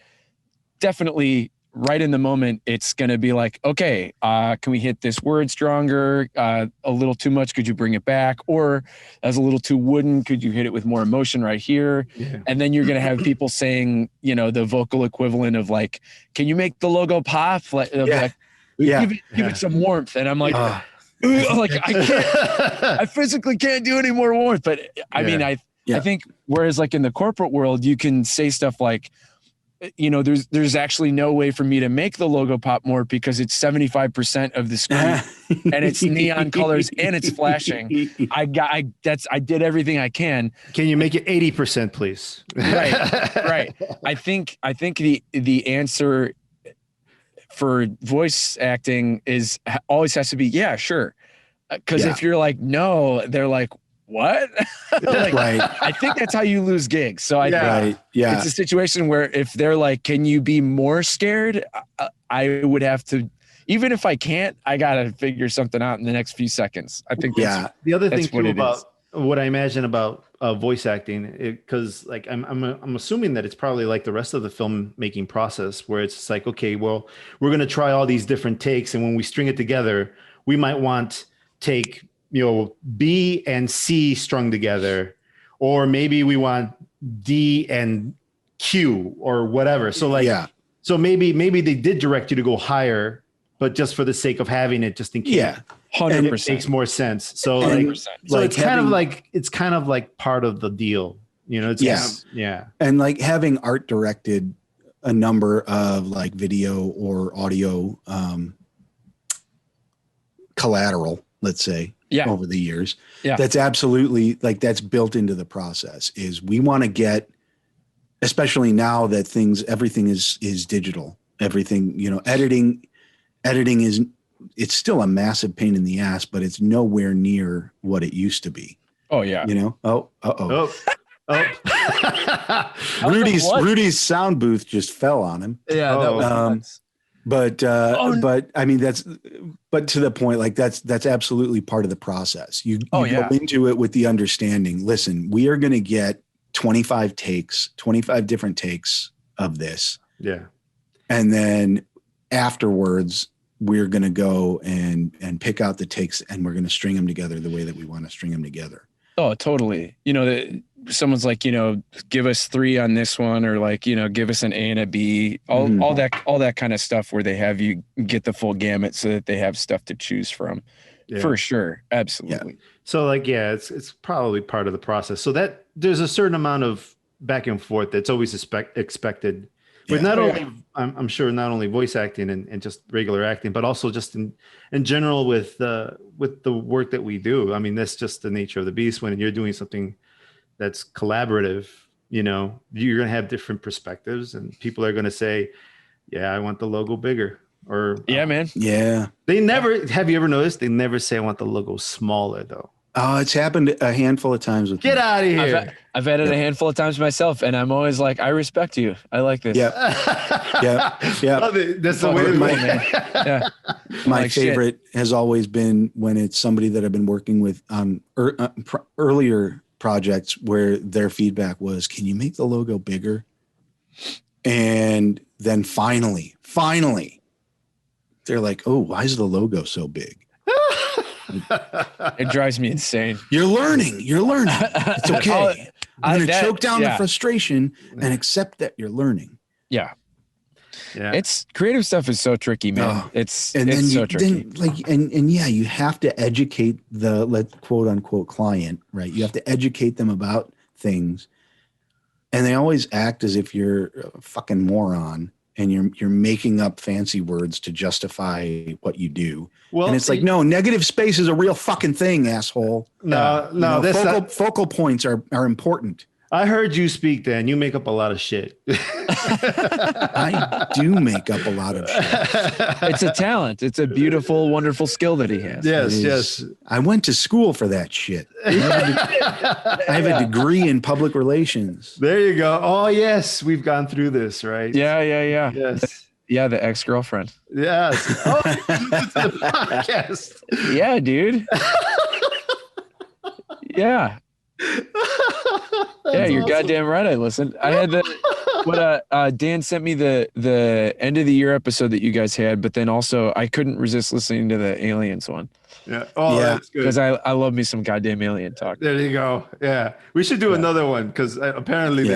Definitely right in the moment, it's going to be like, okay, can we hit this word stronger? A little too much. Could you bring it back? Or as a little too wooden, could you hit it with more emotion right here? Yeah. And then you're going to have people saying, the vocal equivalent of like, can you make the logo pop? Give it some warmth. And I'm like, like I can't, I physically can't do any more warmth. But I mean, I think whereas like in the corporate world, you can say stuff like, you know, there's actually no way for me to make the logo pop more because it's 75% of the screen and it's neon colors and it's flashing. I did everything I can. Can you make it 80%, please? Right. I think the answer for voice acting always has to be, yeah, sure. Because if you're like, no, they're like, what? Like, right. I think that's how you lose gigs. So it's a situation where if they're like, can you be more scared? I would have to, even if I can't, I got to figure something out in the next few seconds. I think the other thing too about what I imagine about voice acting, because like I'm assuming that it's probably like the rest of the filmmaking process where it's like, okay, well, we're going to try all these different takes. And when we string it together, we might want take, B and C strung together, or maybe we want D and Q or whatever. So like, so maybe they did direct you to go higher, but just for the sake of having it, just in case. Yeah, 100%. It makes more sense. So it's kind of like part of the deal, It's and like having art directed a number of like video or audio collateral, let's say, over the years. Yeah. That's absolutely like that's built into the process is we want to get, especially now that everything is digital, everything, editing it's still a massive pain in the ass, but it's nowhere near what it used to be. Oh yeah. Rudy's sound booth just fell on him. Yeah. That was nuts. But I mean, but to the point, like that's absolutely part of the process. You go into it with the understanding, listen, we are going to get 25 different takes of this. Yeah. And then afterwards we're going to go and pick out the takes and we're going to string them together the way that we want to string them together. Oh, totally. Someone's like, give us 3 on this one, or like, give us an A and a B, all that kind of stuff where they have you get the full gamut so that they have stuff to choose from. Yeah. For sure. Absolutely. Yeah. So like, it's probably part of the process. So that there's a certain amount of back and forth that's always expected. But not only, I'm sure, not only voice acting and just regular acting, but also just in general with the work that we do. I mean, that's just the nature of the beast. When you're doing something that's collaborative, you're going to have different perspectives, and people are going to say, "Yeah, I want the logo bigger," or man, yeah. They never. Have you ever noticed? They never say, "I want the logo smaller," though. Oh, it's happened a handful of times with Get out of here. I've had it a handful of times myself, and I'm always like, I respect you. I like this. Yeah. That's the way to man. My favorite has always been when it's somebody that I've been working with on earlier projects where their feedback was, can you make the logo bigger? And then finally, they're like, oh, why is the logo so big? It drives me insane. You're learning. It's okay. I'm going to choke down the frustration and accept that you're learning. Yeah. It's creative stuff is so tricky, man. It's so tricky. You have to educate the quote unquote client, right? You have to educate them about things, and they always act as if you're a fucking moron and you're making up fancy words to justify what you do. Well, and it's like, no, negative space is a real fucking thing, asshole. Focal points are important. I heard you speak, Dan. You make up a lot of shit. I do make up a lot of shit. It's a talent. It's a beautiful, wonderful skill that he has. Yes. I went to school for that shit. I have a degree in public relations. There you go. Oh, yes. We've gone through this, right? Yeah. Yes. Yeah, the ex-girlfriend. Yes. Oh, it's the podcast. Yeah, dude. Yeah. Yeah, you're awesome. Goddamn right. I listened. I had Dan sent me the end of the year episode that you guys had, but then also I couldn't resist listening to the aliens one. Yeah. Oh, yeah. That's good. Because I love me some goddamn alien talk. There you go. Yeah. We should do another one because apparently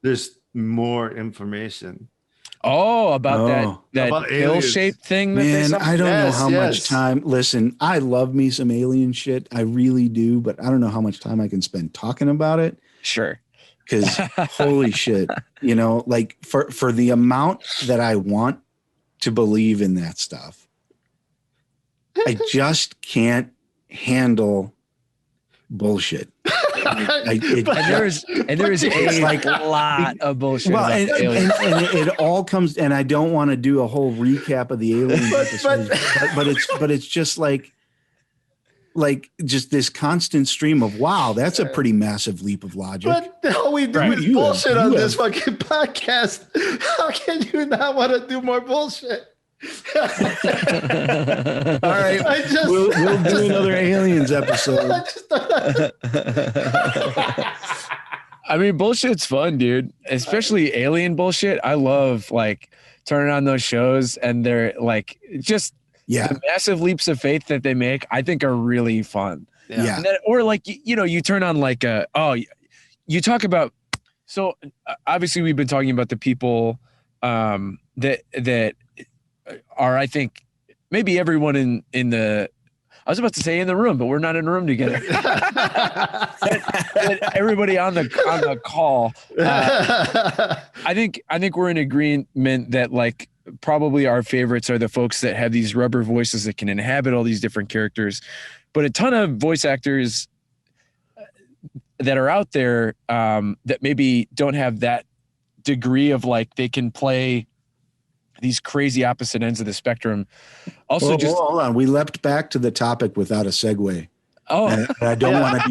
there's more information. Oh, about that pill-shaped thing. Man, I don't know how much time. Listen, I love me some alien shit. I really do, but I don't know how much time I can spend talking about it. Sure. because holy shit, like for the amount that I want to believe in that stuff, I just can't handle bullshit. There is a lot of bullshit. Well, and it all comes, and I don't want to do a whole recap of the alien episodes, but it's just like just this constant stream of, wow, that's a pretty massive leap of logic. What the hell we do with bullshit on this fucking podcast? How can you not want to do more bullshit? All right, we'll do another aliens episode. I mean, bullshit's fun, dude. Especially alien bullshit. I love like turning on those shows, and they're like just the massive leaps of faith that they make. I think are really fun. Yeah. And then, or like you turn on like you talk about. So obviously, we've been talking about the people that are, I think, maybe everyone in the, I was about to say in the room, but we're not in a room together. Everybody on the call. I think we're in agreement that like probably our favorites are the folks that have these rubber voices that can inhabit all these different characters. But a ton of voice actors that are out there that maybe don't have that degree of like they can play these crazy opposite ends of the spectrum. Also, hold on. We leapt back to the topic without a segue. Oh, and I don't want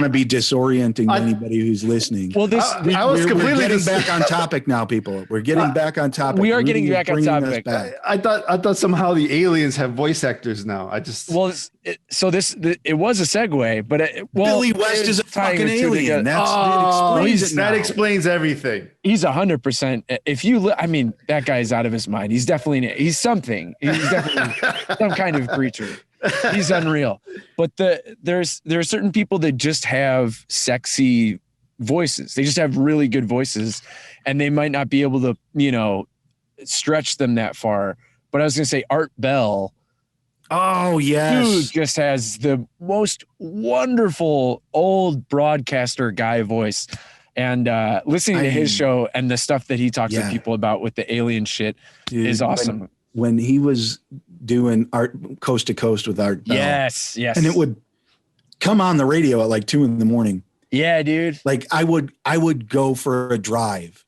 to be disorienting anybody who's listening. Well, we're getting back on topic now, people. We're getting back on topic. We are getting back on topic. I thought somehow the aliens have voice actors now. It was a segue, but Billy West is a fucking alien. That explains everything. He's 100%. If you, I mean, that guy's out of his mind. He's something. He's definitely some kind of creature. He's unreal. But there are certain people that just have sexy voices. They just have really good voices, and they might not be able to, stretch them that far. But I was going to say Art Bell. Oh, yes. Dude just has the most wonderful old broadcaster guy voice. And listening to his show and the stuff that he talks to people about with the alien shit is awesome. When he was doing Art Coast to Coast with Art Bell. Yes. And it would come on the radio at like 2 a.m. Yeah, dude. Like I would go for a drive.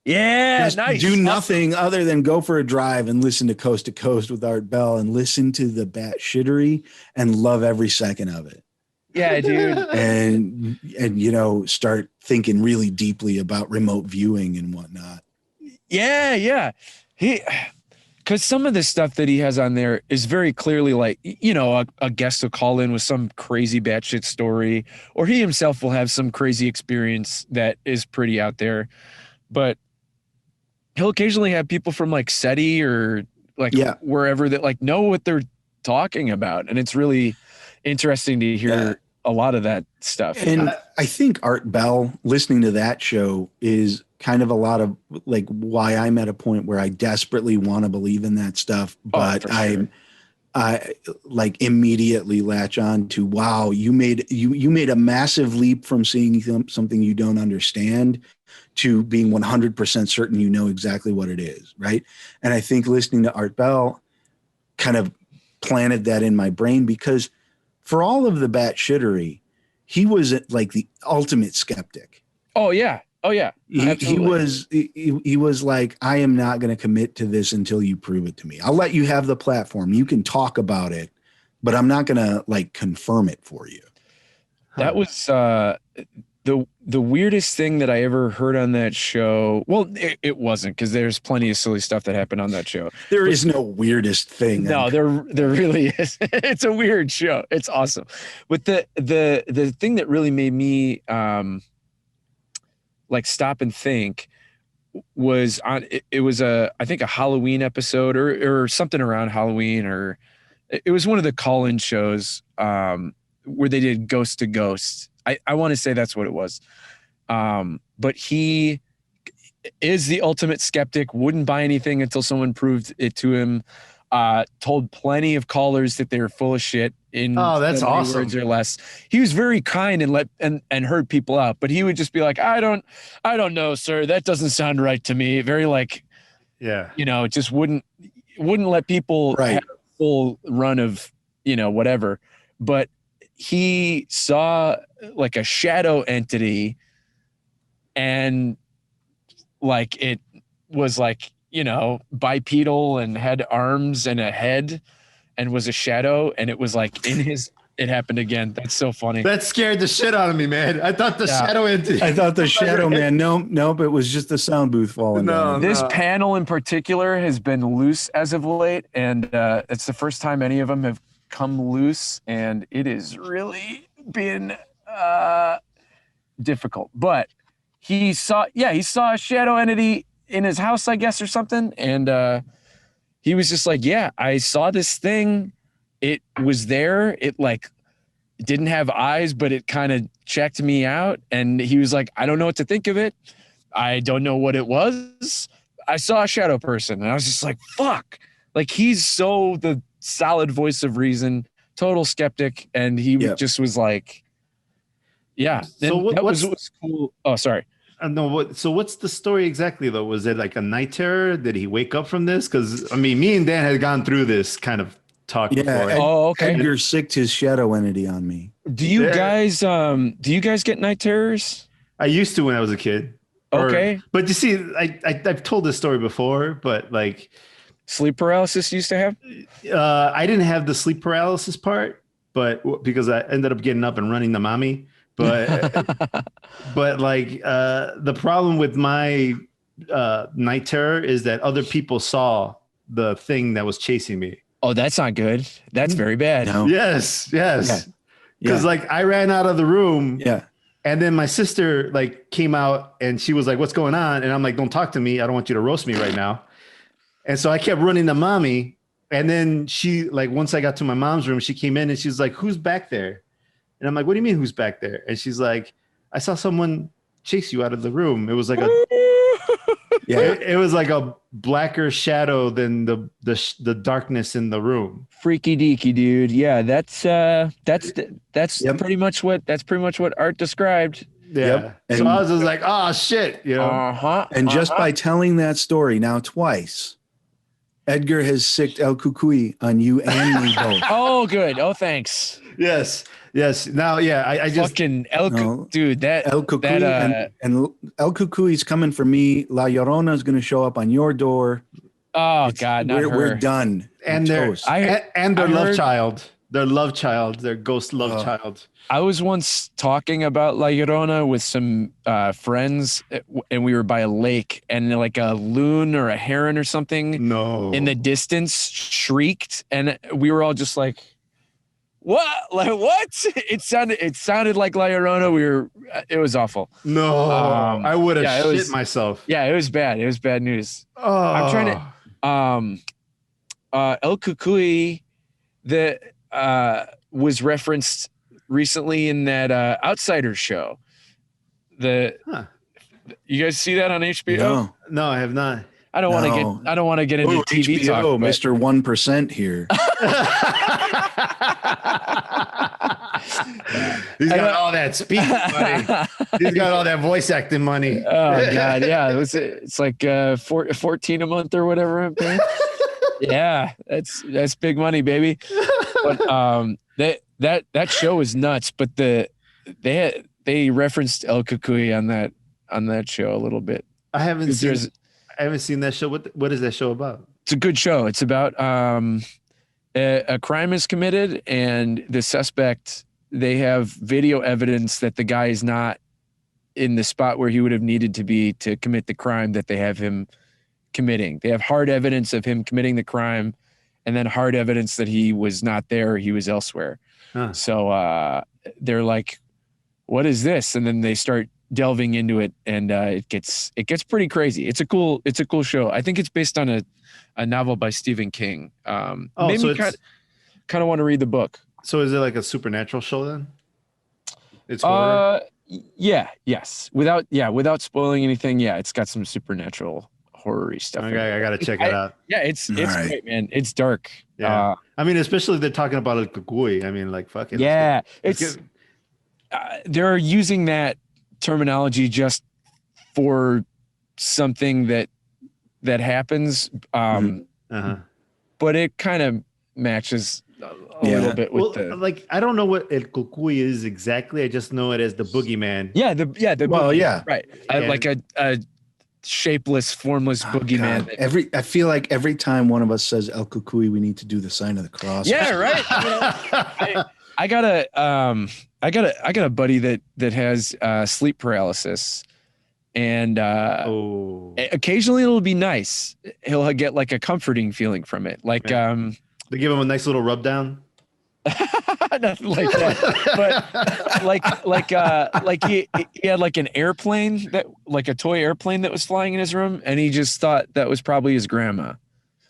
Yeah, just nice. Do nothing other than go for a drive and listen to Coast with Art Bell and listen to the bat shittery and love every second of it. Yeah, dude. and start thinking really deeply about remote viewing and whatnot. Yeah. Because some of the stuff that he has on there is very clearly like, a guest will call in with some crazy batshit story, or he himself will have some crazy experience that is pretty out there. But he'll occasionally have people from like SETI or like wherever that like know what they're talking about. And it's really interesting to hear a lot of that stuff. And I think Art Bell, listening to that show is kind of a lot of like why I'm at a point where I desperately want to believe in that stuff, but I like immediately latch on to, wow, you made a massive leap from seeing something you don't understand to being 100% certain you know exactly what it is, right? And I think listening to Art Bell kind of planted that in my brain, because for all of the batshittery, he was like the ultimate skeptic. Oh yeah. He was like, I am not going to commit to this until you prove it to me. I'll let you have the platform. You can talk about it, but I'm not going to like confirm it for you. That was the weirdest thing that I ever heard on that show. Well, it wasn't, because there's plenty of silly stuff that happened on that show. There is no weirdest thing. No, there really is. It's a weird show. It's awesome. But the thing that really made me like stop and think was on it was I think a Halloween episode or something around Halloween, or it was one of the call-in shows where they did Ghost to Ghost. I want to say that's what it was. But he is the ultimate skeptic, wouldn't buy anything until someone proved it to him. told plenty of callers that they were full of shit in that's so many awesome. words or less. He was very kind and heard people out, but he would just be like, I don't know, sir. That doesn't sound right to me. Very like, Yeah. Just wouldn't let people Right. have a full run of, whatever. But he saw like a shadow entity, and like it was like, bipedal and had arms and a head and was a shadow, and it was like it happened again. That's so funny. That scared the shit out of me, man. I thought the shadow entity. I thought the shadow man. Nope. It was just the sound booth falling down. This panel in particular has been loose as of late, and it's the first time any of them have come loose, and it has really been difficult. But he saw a shadow entity in his house, I guess, or something, and he was just like, yeah, I saw this thing. It was there. It like didn't have eyes, but it kind of checked me out. And he was like, I don't know what to think of it. I don't know what it was. I saw a shadow person. And I was just like, fuck. Like, he's so the solid voice of reason, total skeptic. And he just was like, yeah. So what was cool. Oh, sorry. So what's the story exactly, though? Was it like a night terror? Did he wake up from this? Because, I mean, me and Dan had gone through this kind of talk before. Okay. Edgar sicked his shadow entity on me. Do you guys get night terrors? I used to when I was a kid. Okay. But you see, I've told this story before, but like sleep paralysis used to have? I didn't have the sleep paralysis part, but because I ended up getting up and running to mommy. But but like the problem with my night terror is that other people saw the thing that was chasing me. Oh, that's not good. That's very bad. No. Yes. Because like I ran out of the room. Yeah. And then my sister like came out and she was like, what's going on? And I'm like, don't talk to me. I don't want you to roast me right now. And so I kept running to mommy. And then she like, once I got to my mom's room, she came in and she's like, who's back there? And I'm like, what do you mean who's back there? And she's like, I saw someone chase you out of the room. It was like it was like a blacker shadow than the darkness in the room. Freaky deaky, dude. Yeah, that's pretty much what Art described. Yeah. Yep. So I was just like, oh shit, And just by telling that story now twice, Edgar has sicked El Cucuy on you and me both. Oh, good. Oh, thanks. Yes. Now, I just fucking dude. That El Cucuy and El Cucuy is coming for me. La Llorona is going to show up on your door. Oh God, not her. We're done. And their love child, their ghost love child. I was once talking about La Llorona with some friends, and we were by a lake, and like a loon or a heron or something in the distance shrieked, and we were all just like, what? Like what? It sounded like La Llorona. It was awful. No, I would have shit myself. Yeah, it was bad. It was bad news. Oh. I'm trying to El Cucuy that was referenced recently in that Outsiders show. You guys see that on HBO? No, I have not. I don't want to get into TV HBO, talk. Mr. 1% here. He's got all that speaking money. He's got all that voice acting money. Oh God, yeah. It's like 14 a month or whatever I'm paying. Yeah, that's big money, baby. But that show is nuts. But they referenced El Cucuy on that show a little bit. I haven't seen that show. What is that show about? It's a good show. It's about a crime is committed, and the suspect, they have video evidence that the guy is not in the spot where he would have needed to be to commit the crime that they have him committing. They have hard evidence of him committing the crime, and then hard evidence that he was not there, he was elsewhere. Huh. So they're like, what is this? And then they start delving into it, and it gets pretty crazy. It's a cool show. I think it's based on a novel by Stephen King. Made me kind of want to read the book. So is it like a supernatural show then? It's horror? Yes. Without spoiling anything, yeah, it's got some supernatural horror-y stuff. I gotta check it out. Yeah, it's right. great, man. It's dark. Yeah, I mean, especially if they're talking about El Cucuy. I mean, like, fuck it. Yeah, let's get- they're using that terminology just for something that happens, but it kind of matches a little bit with like, I don't know what El Cucuy is exactly. I just know it as the boogeyman. the boogeyman, right, like a shapeless, formless boogeyman. I feel like every time one of us says El Cucuy, we need to do the sign of the cross. Yeah, right. I got a buddy that has sleep paralysis, and occasionally it'll be nice. He'll get like a comforting feeling from it, like they give him a nice little rub down. Nothing like that, but like he had like an airplane, that like a toy airplane that was flying in his room, and he just thought that was probably his grandma.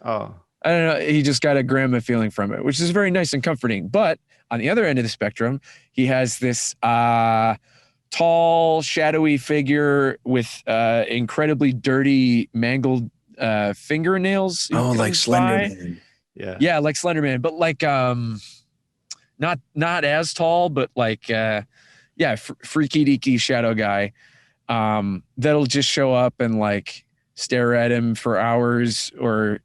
Oh, I don't know. He just got a grandma feeling from it, which is very nice and comforting. But on the other end of the spectrum, he has this tall, shadowy figure with incredibly dirty, mangled fingernails. Oh, like Slender Man. Yeah, like Slender Man, but like not as tall, but like freaky deaky shadow guy that'll just show up and like stare at him for hours, or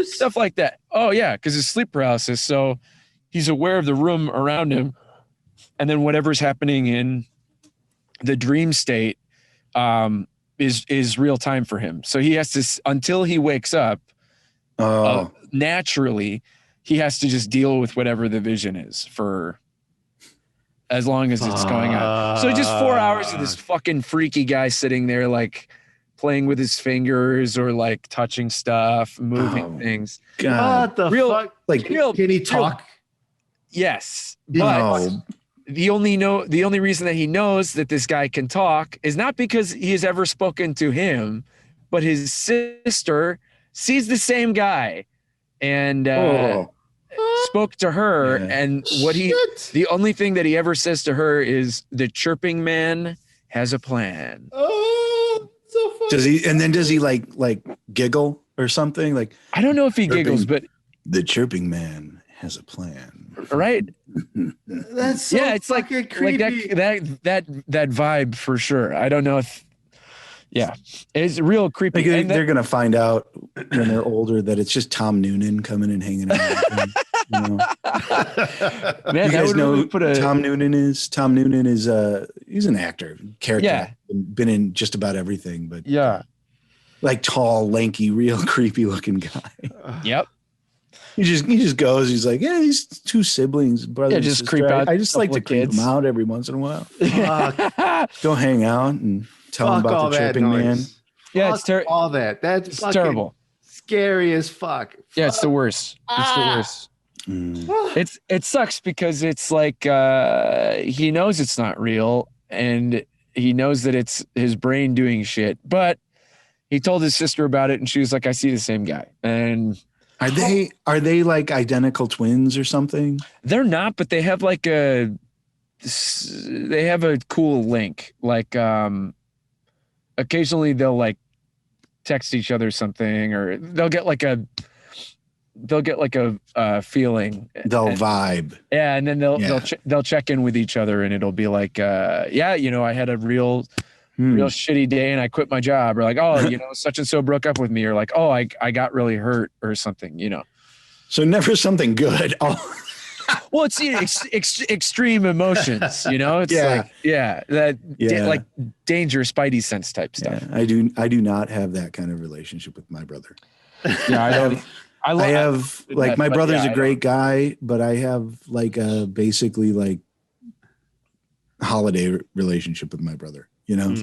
stuff like that. Oh yeah, because it's sleep paralysis, so he's aware of the room around him, and then whatever's happening in the dream state is real time for him. So he has to, until he wakes up, naturally, he has to just deal with whatever the vision is for as long as it's going on. So just 4 hours of this fucking freaky guy sitting there, like playing with his fingers or like touching stuff, moving things. God. What the fuck? Like, can he talk? Yes, but the only reason that he knows that this guy can talk is not because he has ever spoken to him, but his sister sees the same guy and spoke to her, and the only thing that he ever says to her is, "The chirping man has a plan." Oh, so funny. Does he like giggle or something? Like, I don't know if he giggles, but the chirping man has a plan. Right? That's so it's like creepy. that vibe for sure. I don't know if it's real creepy. Like, they're gonna find out when they're older that it's just Tom Noonan coming and hanging out. Man, you guys know who Tom Noonan is? Tom Noonan is he's an actor, character. Yeah. Been in just about everything, but like tall, lanky, real creepy looking guy. Yep. He just goes. He's like, yeah, these two siblings, brothers. Yeah, just creep out. I just like to creep them out every once in a while. Go hang out and tell them about the chirping man. Yeah, it's terrible. All that. That's terrible. Scary as fuck. Yeah, it's the worst. It's the worst. It sucks because it's like he knows it's not real, and he knows that it's his brain doing shit. But he told his sister about it, and she was like, "I see the same guy." And are they like identical twins or something? They're not, but they have like a cool link. Like occasionally they'll like text each other something, or they'll get like a feeling. They'll vibe. Yeah, and then they'll check in with each other, and it'll be like, I had a real shitty day and I quit my job, or like, such and so broke up with me, or like, I got really hurt or something, So never something good. Well, it's extreme emotions, it's like danger, spidey sense type stuff. Yeah, I do not have that kind of relationship with my brother. Yeah, I don't. I have like, my brother's a great guy, but I have like a basically like holiday relationship with my brother. That's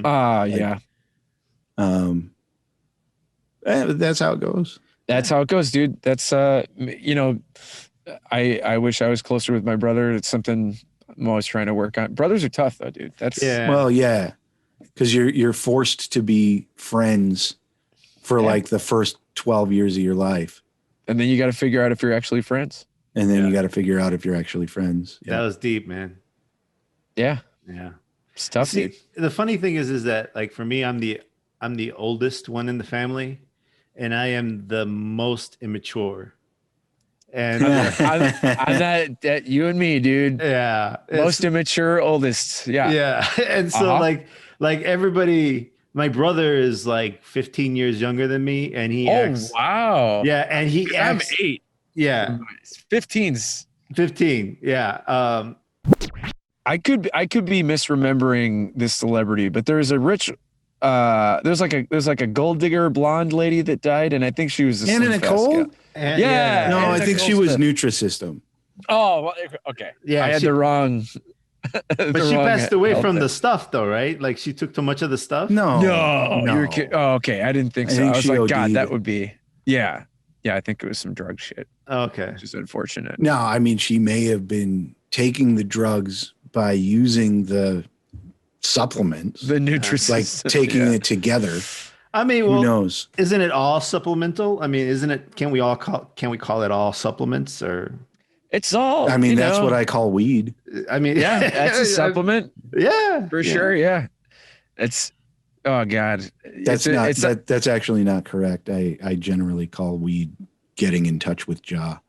how it goes. That's how it goes, dude. That's I wish I was closer with my brother. It's something I'm always trying to work on. Brothers are tough though, dude. Because you're forced to be friends for like the first 12 years of your life, and then you got to figure out if you're actually friends. And then you got to figure out if you're actually friends. Yeah. That was deep, man. Yeah. Yeah. It's tough. See, the funny thing is that like for me, I'm the I'm the oldest one in the family, and I am the most immature. And I'm that you and me, dude. yeah, Most immature, oldest. Yeah. yeah. And so like everybody, my brother is like 15 years younger than me, and he acts. Wow. Yeah, and he acts. I'm 8. Yeah, 15's. 15. Yeah. I could be misremembering this celebrity, but there's a rich there's like a gold digger blonde lady that died, and I think she was Anna Nicole? Yeah. No, Anna I think Nicole she was Smith. Nutrisystem. Oh, well, okay. Yeah, I had the wrong. But she passed away from the stuff, though, right? Like she took too much of the stuff. No. You're kidding. Oh, okay. I didn't think so. I was like, God, that would be. Yeah. I think it was some drug shit. Okay. Which is unfortunate. No, I mean, she may have been taking the drugs by using the supplements, the nutrient, like taking it together. I mean, who knows? Isn't it all supplemental? I mean, isn't it? Can we call it all supplements or? It's all. I mean, that's what I call weed. I mean, yeah, that's a supplement. Yeah, for sure. Yeah, it's. Oh God, that's actually not correct. I generally call weed getting in touch with Jah.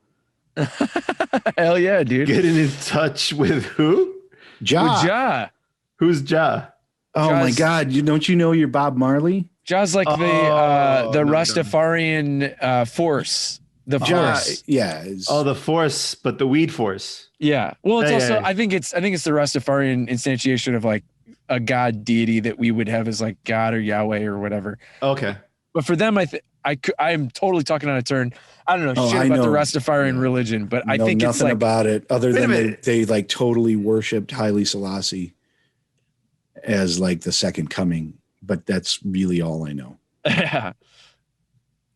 Hell yeah, dude! Getting in touch with who? Jah. With Jah. Who's Jah? Oh my God! Don't you know your Bob Marley? Jah's like the Rastafarian force. The force. Yeah. The force, but the weed force. Yeah. Well, it's also I think it's the Rastafarian instantiation of like a god deity that we would have as like God or Yahweh or whatever. Okay. But for them, I'm totally talking on a turn. I don't know shit about the Rastafarian religion, but I think it's like about it other than they like totally worshipped Haile Selassie as like the second coming. But that's really all I know.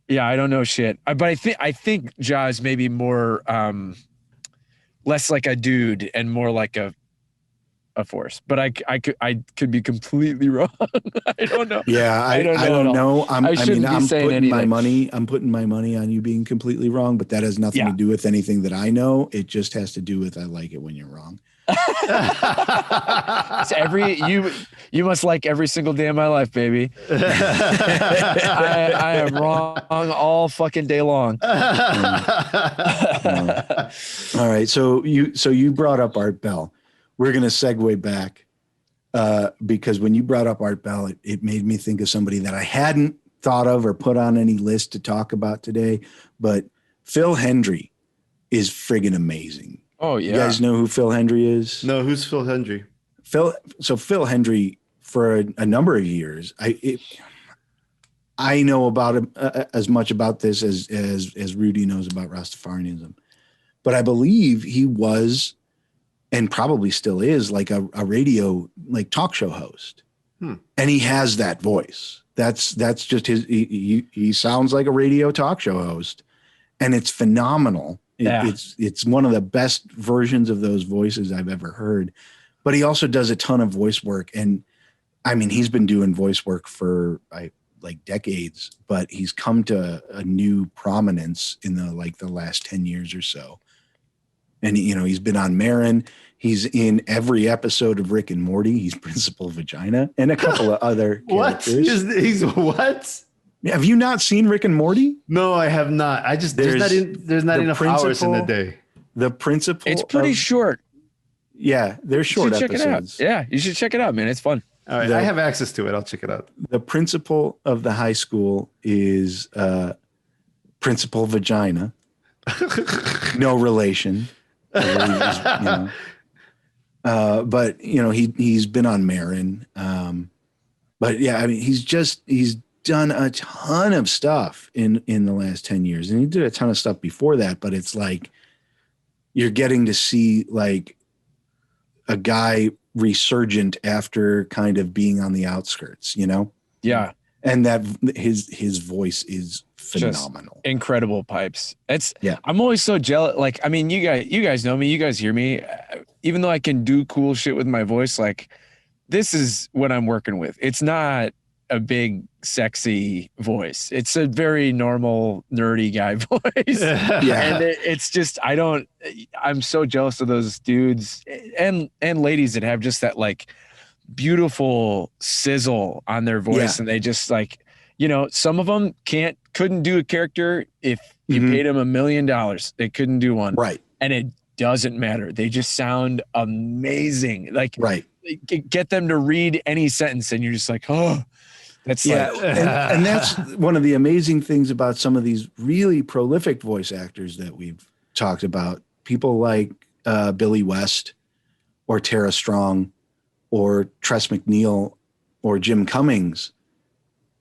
Yeah, I don't know shit. But I think Jah is maybe more less like a dude and more like a force. But I could be completely wrong. I don't know. Yeah, I don't know. I'm putting anything. I'm putting my money on you being completely wrong, but that has nothing to do with anything that I know. It just has to do with I like it when you're wrong. It's you must like every single day of my life, baby. I am wrong all fucking day long. All right, so you brought up Art Bell. We're gonna segue back because when you brought up Art Bell, it made me think of somebody that I hadn't thought of or put on any list to talk about today. But Phil Hendry is friggin' amazing. Oh yeah. You guys know who Phil Hendry is? No, who's Phil Hendry? Phil Hendry for a number of years. I know about him as much about this as Rudy knows about Rastafarianism, but I believe he was and probably still is like a radio like talk show host, and he has that voice. That's just his. He sounds like a radio talk show host, and it's phenomenal. It's one of the best versions of those voices I've ever heard. But he also does a ton of voice work. And I mean, he's been doing voice work for like decades, but he's come to a new prominence in the last 10 years or so. And, he's been on Marin. He's in every episode of Rick and Morty. He's Principal Vagina and a couple of other characters. He's what? Have you not seen Rick and Morty? No, I have not. There's not enough hours in the day. The principal. It's pretty short. Yeah, they're short episodes. Yeah, you should check it out, man. It's fun. All right, I have access to it. I'll check it out. The principal of the high school is Principal Vagina. No relation. But he's been on Marin. But yeah, I mean, he's done a ton of stuff in the last 10 years, and he did a ton of stuff before that. But it's like you're getting to see like a guy resurgent after kind of being on the outskirts, Yeah. And that his voice is phenomenal. Just incredible pipes. I'm always so jealous. Like, I mean, you guys know me, you guys hear me, even though I can do cool shit with my voice, like this is what I'm working with. It's not a big sexy voice. It's a very normal nerdy guy voice. And it's just, I'm so jealous of those dudes and ladies that have just that like beautiful sizzle on their voice, and they just like, some of them couldn't do a character if you paid them $1 million. They couldn't do one. Right. And it doesn't matter. They just sound amazing. Like, right. Get them to read any sentence and you're just like, oh, that's and that's one of the amazing things about some of these really prolific voice actors that we've talked about. People like Billy West or Tara Strong or Tress MacNeille or Jim Cummings.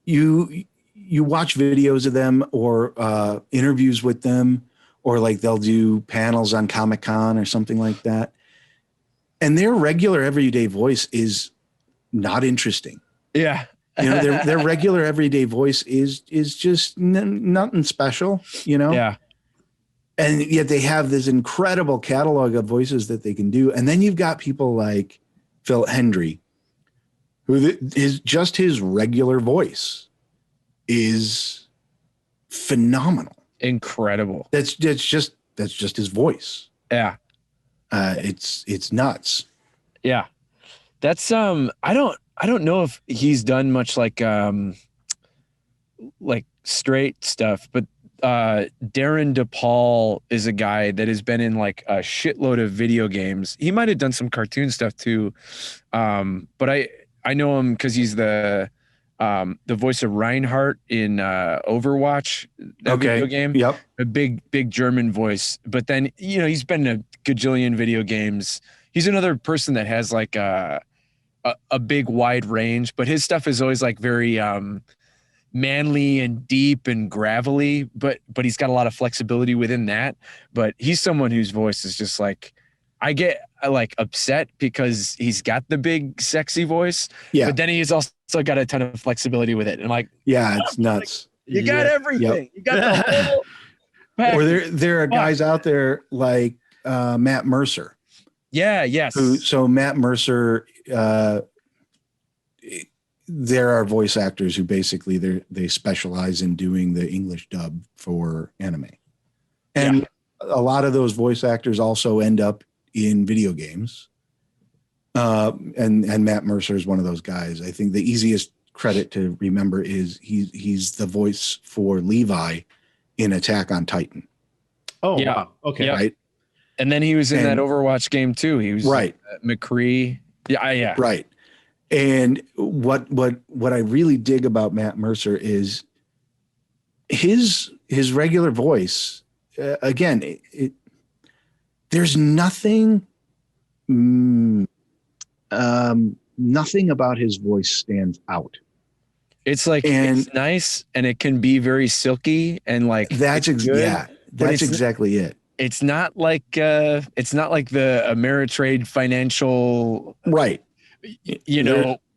You watch videos of them or interviews with them, or like they'll do panels on Comic-Con or something like that. And their regular everyday voice is not interesting. Yeah. Their regular everyday voice is just nothing special, Yeah. And yet they have this incredible catalog of voices that they can do. And then you've got people like Phil Hendry, who is just his regular voice is phenomenal. Incredible. That's just his voice. Yeah. It's nuts. Yeah. That's I don't know if he's done much like straight stuff, but Darren DePaul is a guy that has been in like a shitload of video games. He might have done some cartoon stuff too. But I know him because he's the voice of Reinhardt in Overwatch, that video game. Yep. A big German voice. But then, he's been in a gajillion video games. He's another person that has like a big wide range, but his stuff is always like very manly and deep and gravelly, but he's got a lot of flexibility within that. But he's someone whose voice is just like, I get like upset because he's got the big sexy voice, but then he's also got a ton of flexibility with it. And like, it's nuts. Like, you got everything. Yep. You got the whole package. Or there are guys out there like Matt Mercer. Yeah. Yes. So Matt Mercer, there are voice actors who basically they specialize in doing the English dub for anime. And a lot of those voice actors also end up in video games. And Matt Mercer is one of those guys. I think the easiest credit to remember is he's the voice for Levi in Attack on Titan. Oh, yeah. Wow. Okay. Yeah. Right. And then he was in that Overwatch game too. He was McCree. Yeah. Right. And what I really dig about Matt Mercer is his regular voice. Again, there's nothing about his voice stands out. It's like, it's nice and it can be very silky and like that's exactly it. It's not like the Ameritrade financial, right?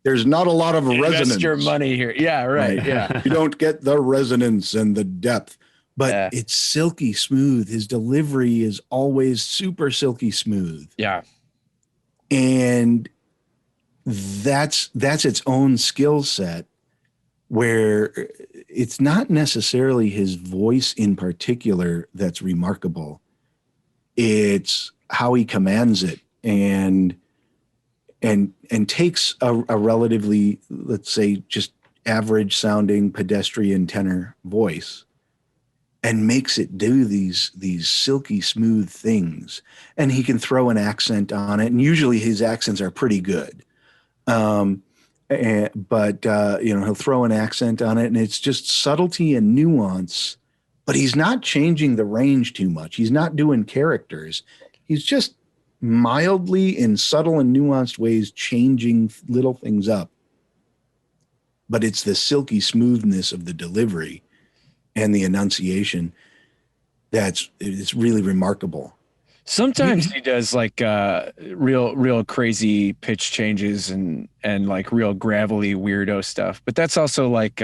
There's not a lot of resonance. Invest your money here. Yeah, right. Yeah. You don't get the resonance and the depth, but it's silky smooth. His delivery is always super silky smooth. Yeah. And that's its own skill set, where it's not necessarily his voice in particular that's remarkable. It's how he commands it and takes a relatively, let's say, just average sounding pedestrian tenor voice and makes it do these silky smooth things. And he can throw an accent on it. And usually his accents are pretty good. But he'll throw an accent on it and it's just subtlety and nuance, but he's not changing the range too much. He's not doing characters. He's just mildly in subtle and nuanced ways changing little things up. But it's the silky smoothness of the delivery and the enunciation it's really remarkable. Sometimes he does like real crazy pitch changes and like real gravelly weirdo stuff, but that's also like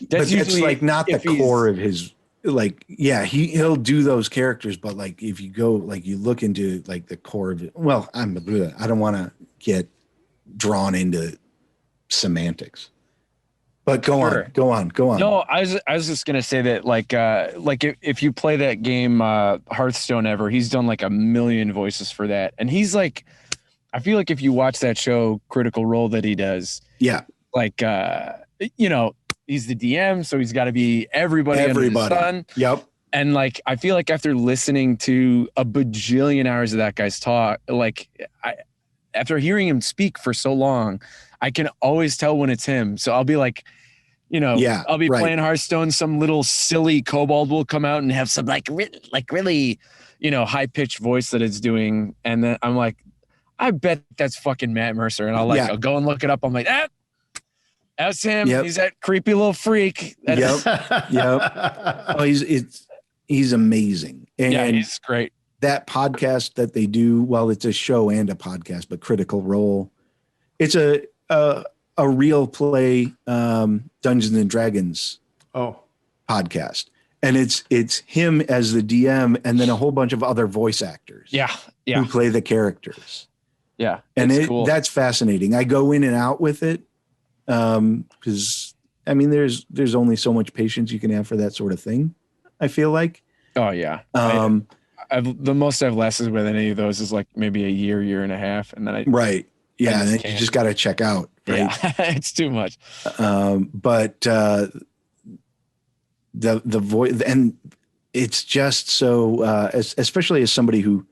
that's usually like not the core of his. Like, he'll do those characters, but like if you go, like you look into like the core of it, well, I don't want to get drawn into semantics, but go on. No, I was just gonna say that like if you play that game Hearthstone ever, he's done like 1 million voices for that, and he's like, I feel like if you watch that show, Critical Role, that he does, Yeah. like, you know, he's the DM, so he's got to be everybody under the sun. Yep. And like, I feel like after listening to a bajillion hours of that guy's talk, like, after hearing him speak for so long, I can always tell when it's him. So I'll be like, you know, I'll be playing Hearthstone, some little silly kobold will come out and have some like really, you know, high pitched voice that it's doing. And then I'm like, I bet that's fucking Matt Mercer. And I'll go and look it up. I'm like, that's him. Yep. He's that creepy little freak. Yep. Oh, he's amazing. And yeah, he's great. That podcast that they do, well, it's a show and a podcast, but Critical Role, it's a real play Dungeons and Dragons podcast. And it's him as the DM and then a whole bunch of other voice actors. Yeah. Who play the characters. Yeah. And cool. That's fascinating. I go in and out with it. Because I mean, there's only so much patience you can have for that sort of thing, I feel like. Oh yeah. The most I've lasted with any of those is like maybe a year and a half. And then yeah. And then you just got to check out. Right? Yeah. It's too much. But the voice, and it's just so, especially as somebody who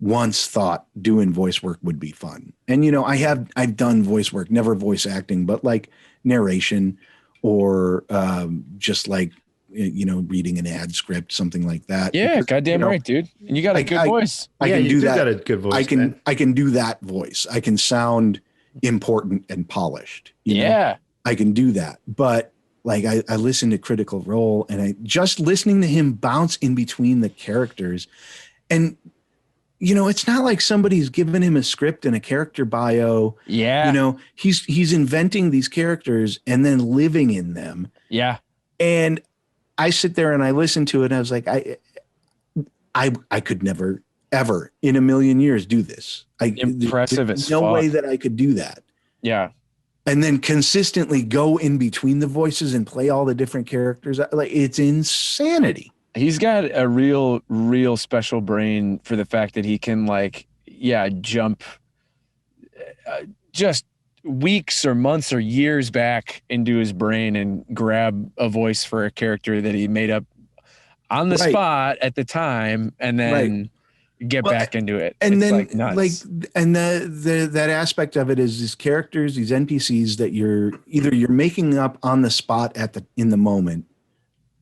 once thought doing voice work would be fun. And, you know, I've done voice work, never voice acting, but like narration or just like, you know, reading an ad script, something like that. Yeah. Because, goddamn right, dude. And you got a good voice. I can do that. Got a good voice. I can do that voice. I can sound important and polished. You know? I can do that. But like I listen to Critical Role and I just listening to him bounce in between the characters. And, you know, it's not like somebody's given him a script and a character bio. Yeah. You know, he's inventing these characters and then living in them. Yeah. And I sit there and I listen to it and I was like, I could never, ever in a million years do this. Impressive there's as no fuck. way that I could do that. Yeah. And then consistently go in between the voices and play all the different characters. Like, it's insanity. He's got a real special brain for the fact that he can jump just weeks or months or years back into his brain and grab a voice for a character that he made up on the spot at the time and then get back into it. And it's then nuts. that aspect of it is these characters, these NPCs that you're making up on the spot in the moment,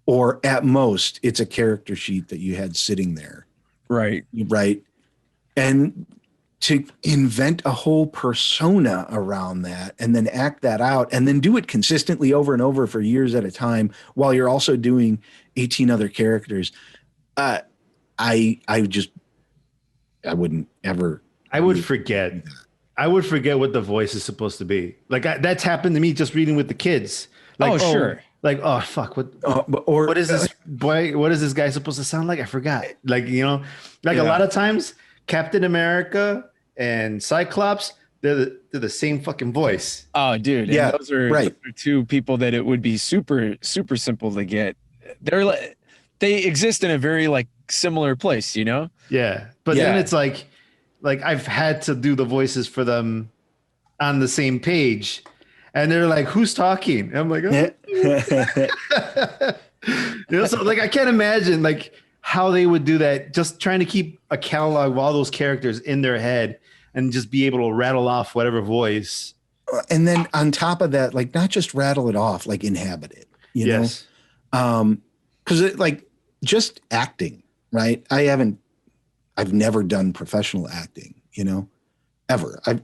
or at most it's a character sheet that you had sitting there. Right. And to invent a whole persona around that and then act that out and then do it consistently over and over for years at a time while you're also doing 18 other characters. I wouldn't ever. I would forget what the voice is supposed to be. Like that's happened to me just reading with the kids. Like, sure. Like, oh fuck, what is this boy? What is this guy supposed to sound like? I forgot. Like, you know, like a lot of times Captain America and Cyclops, they're the same fucking voice. Oh, dude. Yeah. And those are two people that it would be super, super simple to get. They exist in a very similar place, you know? Yeah. But then it's like I've had to do the voices for them on the same page. And they're like, who's talking? And I'm like, you know, so I can't imagine how they would do that, just trying to keep a catalog of all those characters in their head and just be able to rattle off whatever voice. And then on top of that, not just rattle it off, inhabit it, you know? Cause just acting, right? I've never done professional acting, you know, ever. I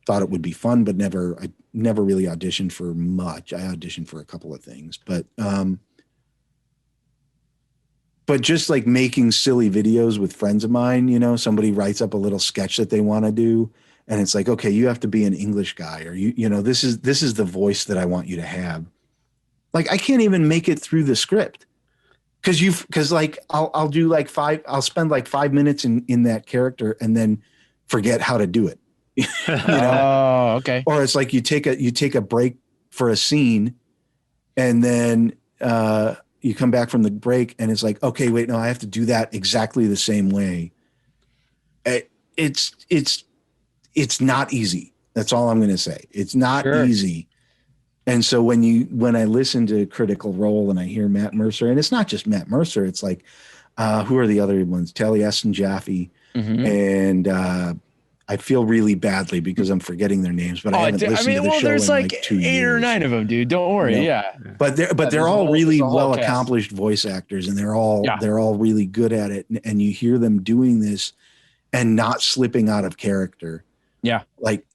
thought it would be fun, but I never really auditioned for much. I auditioned for a couple of things, but just making silly videos with friends of mine, you know, somebody writes up a little sketch that they want to do. And it's like, okay, you have to be an English guy, or you know, this is the voice that I want you to have. I can't even make it through the script. Cause I'll do I'll spend 5 minutes in that character and then forget how to do it. You know? Oh, okay. Or it's you take a break for a scene and then you come back from the break and it's okay, wait, no, I have to do that exactly the same way. It's it's not easy. That's all I'm going to say. It's not easy. And so when I listen to Critical Role and I hear Matt Mercer, and it's not just Matt Mercer, it's like, who are the other ones? Taliesin Jaffe. And I feel really badly because I'm forgetting their names, but I haven't listened to the show there's in like 2 years. 8 or 9 of them, dude. Don't worry. You know? But they're all really well accomplished voice actors, and they're all really good at it. And you hear them doing this and not slipping out of character. Yeah. Like,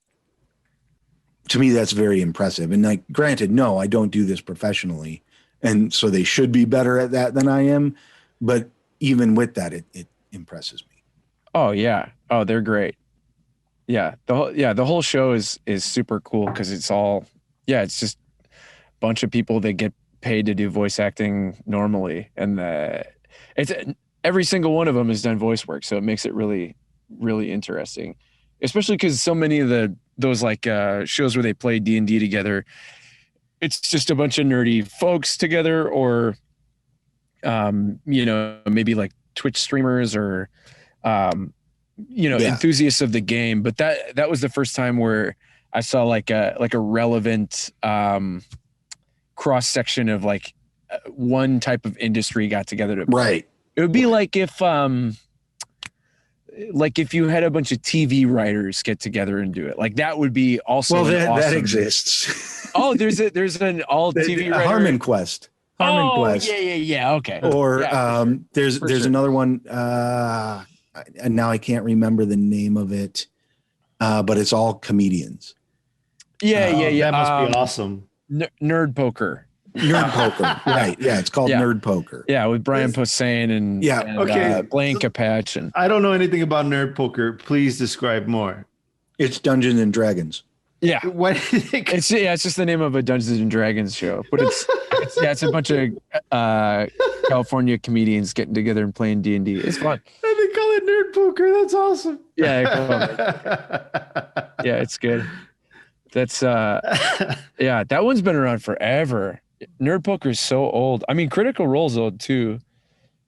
to me, that's very impressive. And like, granted, no, I don't do this professionally. And so they should be better at that than I am. But even with that, it impresses me. Oh yeah. Oh, they're great. Yeah. The whole show is super cool because it's just a bunch of people that get paid to do voice acting normally. And it's every single one of them has done voice work. So it makes it really, really interesting, especially because so many of those like shows where they play D&D together, it's just a bunch of nerdy folks together, or maybe like Twitch streamers or enthusiasts of the game. But that was the first time where I saw like a relevant cross section of like one type of industry got together to play. Right. It would be like if you had a bunch of TV writers get together and do it, like that would be also that exists. Oh, there's an all TV writer. Harmon Quest. Quest. Yeah. Okay. Or there's another one. And now I can't remember the name of it, but it's all comedians. Yeah. That must be awesome. Nerd Poker. Nerd Poker, right? Yeah, it's called Nerd Poker. Yeah, with Brian Posehn and Blaine Capatch. And I don't know anything about Nerd Poker. Please describe more. It's Dungeons and Dragons. Yeah, it's just the name of a Dungeons and Dragons show, but it's a bunch of California comedians getting together and playing D&D. It's fun. And they call it Nerd Poker. That's awesome. Yeah, yeah, it's good. That's that one's been around forever. Nerd Poker is so old. I mean, Critical Role's old too,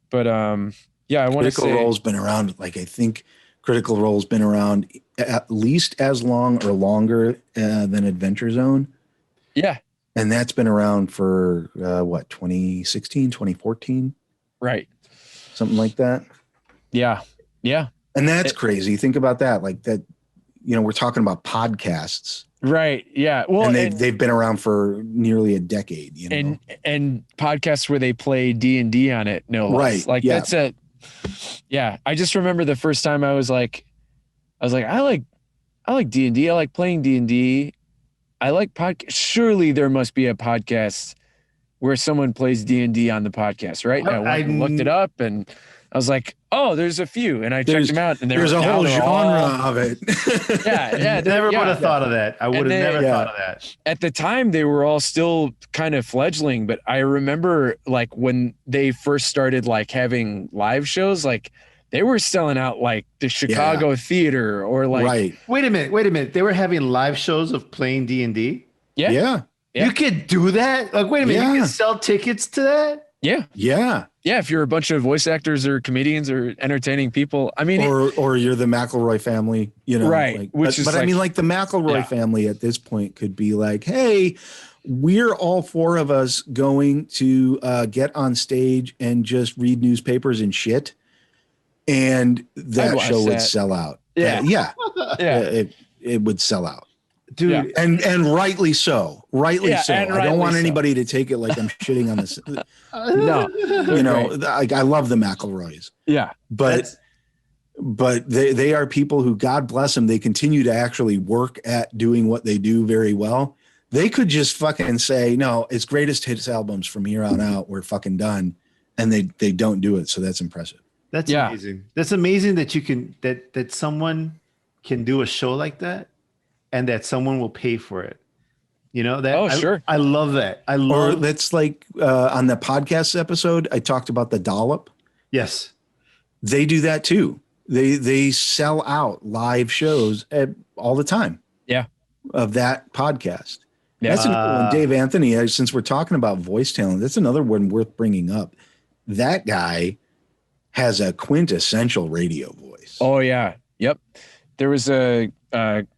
but I want to say Critical Role's been around. Like, I think Critical Role's been around at least as long or longer than Adventure Zone. Yeah, and that's been around for 2016, 2014, right? Something like that. Yeah. And that's crazy. Think about that. Like that. We're talking about podcasts. Right. Yeah. Well, and they've been around for nearly a decade, and podcasts where they play D&D on it. No, right. Like that's it. Yeah. I just remember the first time I was like, I like D&D. I like playing D&D. I like podcast. Surely there must be a podcast where someone plays D&D on the podcast, right? I looked it up and I was like, oh, there's a few. And I checked them out. And there's a whole genre of it. Yeah. Never would have thought of that. I would have never thought of that. At the time, they were all still kind of fledgling. But I remember like when they first started like having live shows, like they were selling out like the Chicago theater or like. Right. Wait a minute. They were having live shows of playing D&D? Yeah. You could do that? Like, wait a minute. You can sell tickets to that? Yeah. If you're a bunch of voice actors or comedians or entertaining people, I mean, or you're the McElroy family, right? Like, but I mean, like the McElroy family at this point could be like, hey, we're all four of us going to get on stage and just read newspapers and shit, and that show would sell out. Yeah. It would sell out. Dude, and rightly so. Rightly so. I don't want anybody to take it like I'm shitting on this. No, like I love the McElroys. Yeah, but they are people who, God bless them, they continue to actually work at doing what they do very well. They could just fucking say, no, it's greatest hits albums from here on out. We're fucking done, and they don't do it. So that's impressive. That's amazing. That's amazing that you can that someone can do a show like that. And that someone will pay for it. Sure. I love that. Or that's like on the podcast episode, I talked about the Dollop. Yes. They do that too. They sell out live shows all the time. Yeah. Of that podcast. That's another one. Dave Anthony, since we're talking about voice talent, that's another one worth bringing up. That guy has a quintessential radio voice. Oh yeah. Yep. there was a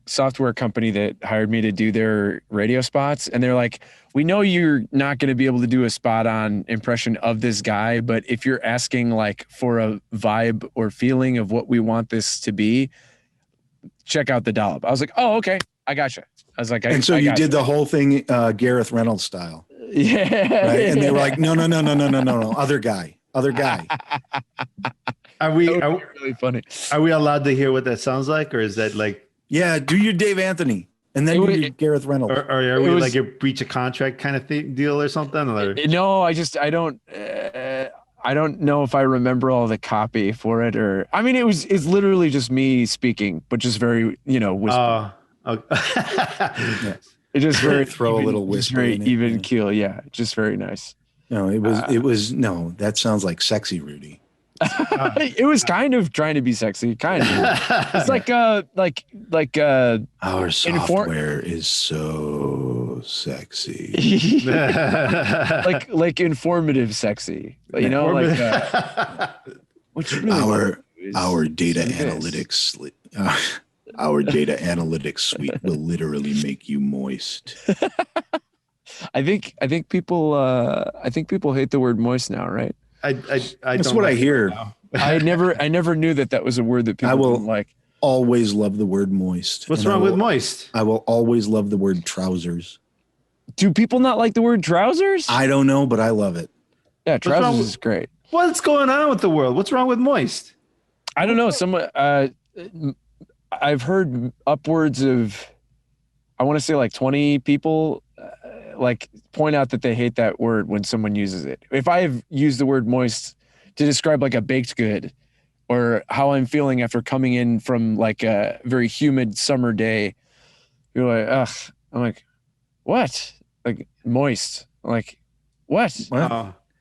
software company that hired me to do their radio spots, and they're like, we know you're not going to be able to do a spot on impression of this guy, but if you're asking like for a vibe or feeling of what we want this to be, check out the dollop. I was like, oh, okay, I gotcha. I was like, and so you did the whole thing Gareth Reynolds style. Yeah. Right? And they were like, no, other guy. Are we really funny? Are we allowed to hear what that sounds like, or is that like? Yeah, do your Dave Anthony, and then do your Gareth Reynolds. Or are we like a breach of contract kind of deal or something? Or? No, I don't know if I remember all the copy for it, or I mean, it's literally just me speaking, but just very, whisper. Yeah. It just very throw even, a little whisper, very in it, even keel. Yeah, just very nice. No, it was no. That sounds like sexy, Rudy. It was kind of trying to be sexy, kind of. It's like our software is so sexy. like informative sexy, like which really our data analytics our data analytics suite will literally make you moist. I think people hate the word moist now, right? That's what I hear. I never knew that was a word that people didn't like. Always love the word moist. What's wrong with moist? I will always love the word trousers. Do people not like the word trousers? I don't know, but I love it. Yeah, trousers is great. What's going on with the world? What's wrong with moist? I don't know. I've heard upwards of, I want to say like 20 people like point out that they hate that word when someone uses it. If I have used the word moist to describe like a baked good or how I'm feeling after coming in from like a very humid summer day, you're like, ugh. I'm like, what? Like moist. I'm like, what?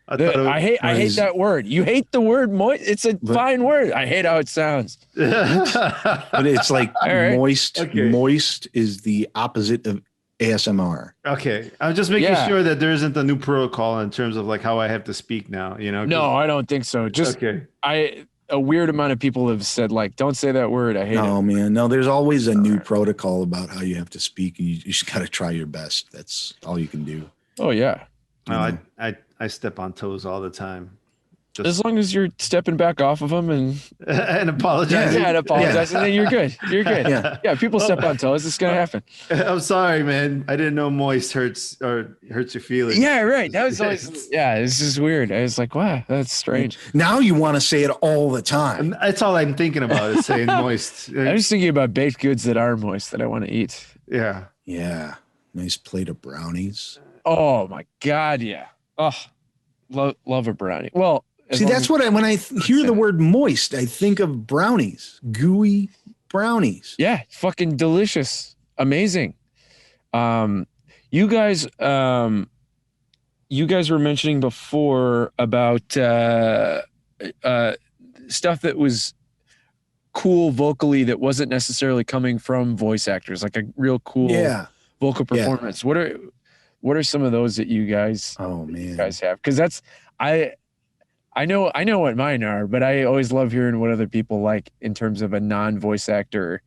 I hate that word. You hate the word moist. It's a fine word. I hate how it sounds. But it's like right. moist. Okay. Moist is the opposite of ASMR. Okay. I'm just making sure that there isn't a new protocol in terms of like how I have to speak now, No, I don't think so. Just a weird amount of people have said like, don't say that word. I hate it. No, man. No, there's always a new protocol about how you have to speak, and you just got to try your best. That's all you can do. Oh yeah. No, I step on toes all the time. As long as you're stepping back off of them and apologize. Yeah, and apologize, and then you're good. You're good. Yeah, people step on toes. It's gonna happen. I'm sorry, man. I didn't know moist hurts your feelings. Yeah, right. That was always it's just weird. I was like, wow, that's strange. Now you want to say it all the time. That's all I'm thinking about is saying moist. I'm just thinking about baked goods that are moist that I want to eat. Yeah. Yeah. Nice plate of brownies. Oh my God, yeah. Oh, love a brownie. Well, see, that's what when I hear the word moist, I think of brownies, gooey brownies. Yeah, fucking delicious, amazing. You guys were mentioning before about stuff that was cool vocally that wasn't necessarily coming from voice actors, like a real cool vocal performance. Yeah. What are some of those that you guys guys have? Because that's I know what mine are, but I always love hearing what other people like in terms of a non-voice actor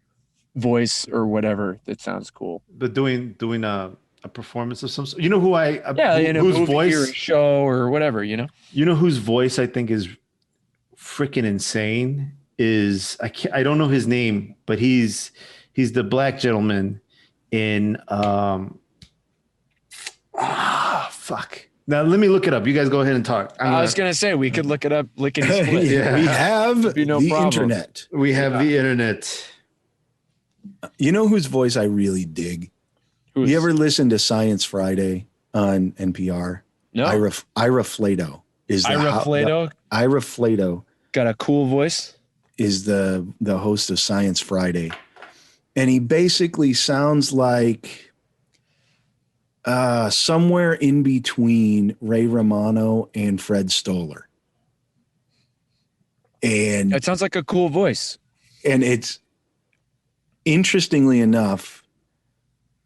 voice or whatever that sounds cool. But doing a performance of some sort. You know who in a whose movie voice or a show or whatever, You know whose voice I think is freaking insane is I don't know his name, but he's the black gentleman in fuck. Now let me look it up. You guys go ahead and talk. I was gonna say we could look it up. Lickety split. We have the internet. We have the internet. You know whose voice I really dig? You ever listen to Science Friday on NPR? No. Ira Flato is Ira Flato got a cool voice. Is the host of Science Friday, and he basically sounds like somewhere in between Ray Romano and Fred Stoller. And it sounds like a cool voice. And it's, interestingly enough,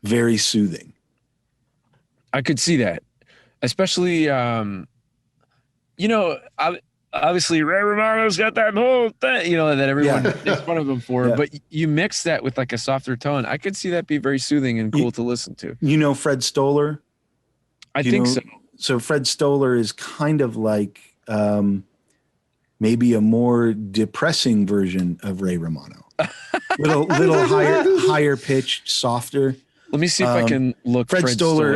very soothing. I could see that. Especially, obviously Ray Romano's got that whole thing, that everyone makes fun of him for. Yeah. But you mix that with like a softer tone. I could see that be very soothing and cool to listen to. You know Fred Stoller? I think so. So Fred Stoller is kind of like maybe a more depressing version of Ray Romano. little higher pitched, softer. Let me see if I can look. Fred Stoller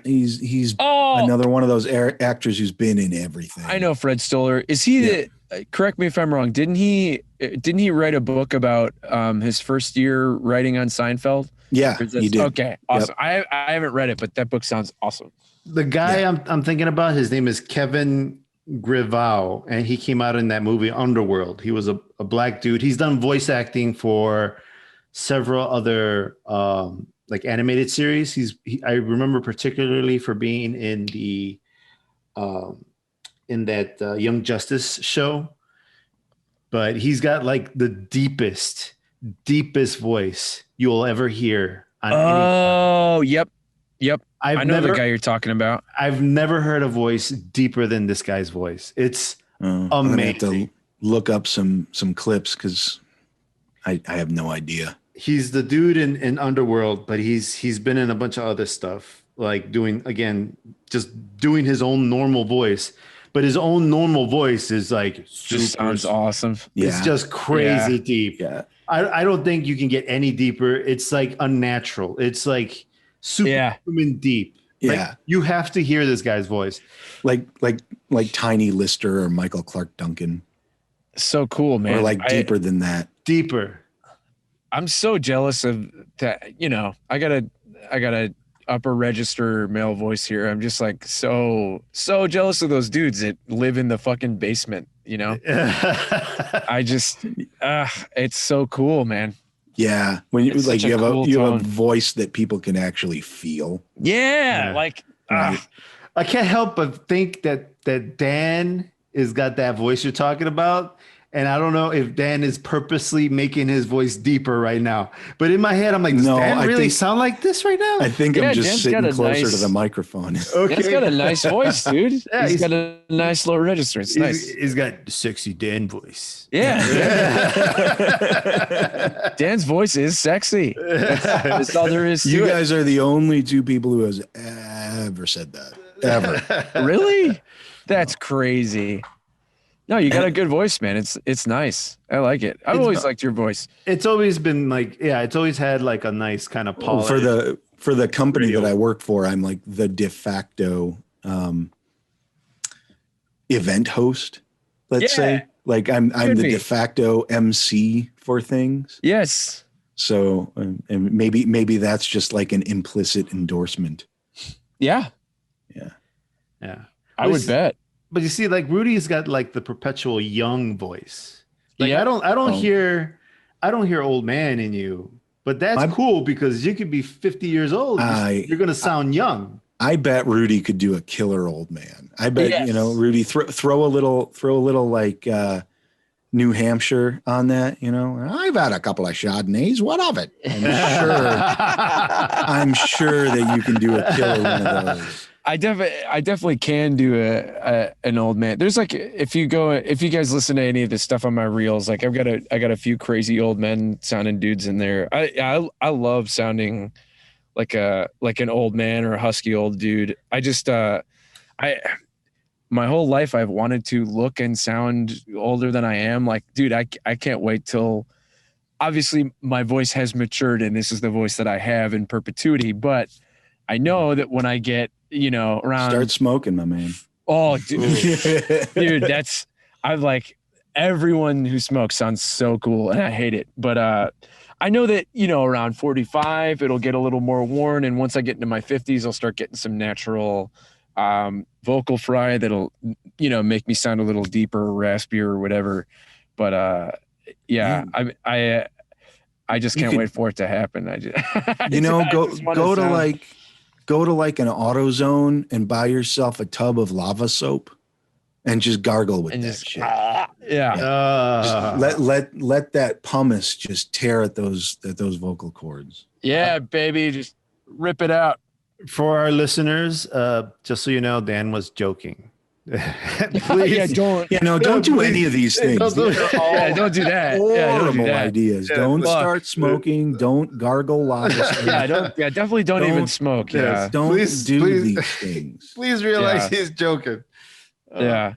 is he's another one of those actors who's been in everything. I know Fred Stoller. Is he? Correct me if I'm wrong. Didn't he write a book about his first year writing on Seinfeld? Yeah, he did. Okay, awesome. Yep. I haven't read it, but that book sounds awesome. The guy I'm thinking about, his name is Kevin Grevau, and he came out in that movie Underworld. He was a black dude. He's done voice acting for several other like animated series. I remember particularly for being in the in that Young Justice show. But he's got like the deepest voice you will ever hear on any. Yep. I know the guy you're talking about. I've never heard a voice deeper than this guy's voice. It's amazing. I'm gonna have to look up some clips because I have no idea. He's the dude in Underworld, but he's been in a bunch of other stuff, like doing his own normal voice. But his own normal voice is like just sounds awesome. It's just crazy deep. Yeah. I don't think you can get any deeper. It's like unnatural. It's like superhuman deep. Yeah. Like, you have to hear this guy's voice. Like Tiny Lister or Michael Clark Duncan. So cool, man. Or like deeper than that. Deeper. I'm so jealous of that. I got a upper register male voice here. I'm just like so jealous of those dudes that live in the fucking basement, I just it's so cool, man. Yeah. When you like you have a voice that people can actually feel. Yeah. Like I can't help but think that Dan has got that voice you're talking about. And I don't know if Dan is purposely making his voice deeper right now. But in my head, I'm like, does Dan really sound like this right now? I think I'm just sitting closer to the microphone. Okay. Dan's got a nice voice, dude. Yeah, he's got a nice low register. It's nice. He's got sexy Dan voice. Yeah. Dan's voice is sexy. That's all there is to it. You guys are the only two people who has ever said that. Ever. Really? That's crazy. No, you got a good voice, man. It's nice. I like it. I've always liked your voice. It's always been like, it's always had like a nice kind of polish. For the company that I work for, I'm like the de facto event host. Let's say, like I'm the de facto MC for things. Yes. So, and maybe that's just like an implicit endorsement. Yeah. Yeah. I would bet. But you see, like Rudy's got like the perpetual young voice. Like I don't hear old man in you, but that's cool because you could be 50 years old. You're going to sound young. I bet Rudy could do a killer old man. I bet, Rudy throw a little like New Hampshire on that, I've had a couple of Chardonnays. What of it? I'm sure that you can do a killer one of those. I definitely can do an old man. There's like if you guys listen to any of this stuff on my reels, like I got a few crazy old men sounding dudes in there. I love sounding like an old man or a husky old dude. I just my whole life I've wanted to look and sound older than I am. Like, dude, I can't wait till obviously my voice has matured and this is the voice that I have in perpetuity, but I know that when I get around start smoking, my man. Oh, dude, I've like everyone who smokes sounds so cool and I hate it. But I know that, around 45, it'll get a little more worn. And once I get into my 50s, I'll start getting some natural vocal fry that'll, make me sound a little deeper, raspier or whatever. But I just can't wait for it to happen. Go to like an AutoZone and buy yourself a tub of lava soap and just gargle with that shit. Let that pumice just tear at those vocal cords. Yeah, baby, just rip it out. For our listeners, just so you know, Dan was joking. Please. Yeah, don't. Don't do any of these things. Don't do- Don't do that. Yeah, don't do Horrible that. ideas. Yeah, Don't fuck. start smoking. Don't gargle lava. Yeah, definitely don't even smoke. Yeah, Don't Please, do please. these things. Please realize Yeah. he's joking. yeah.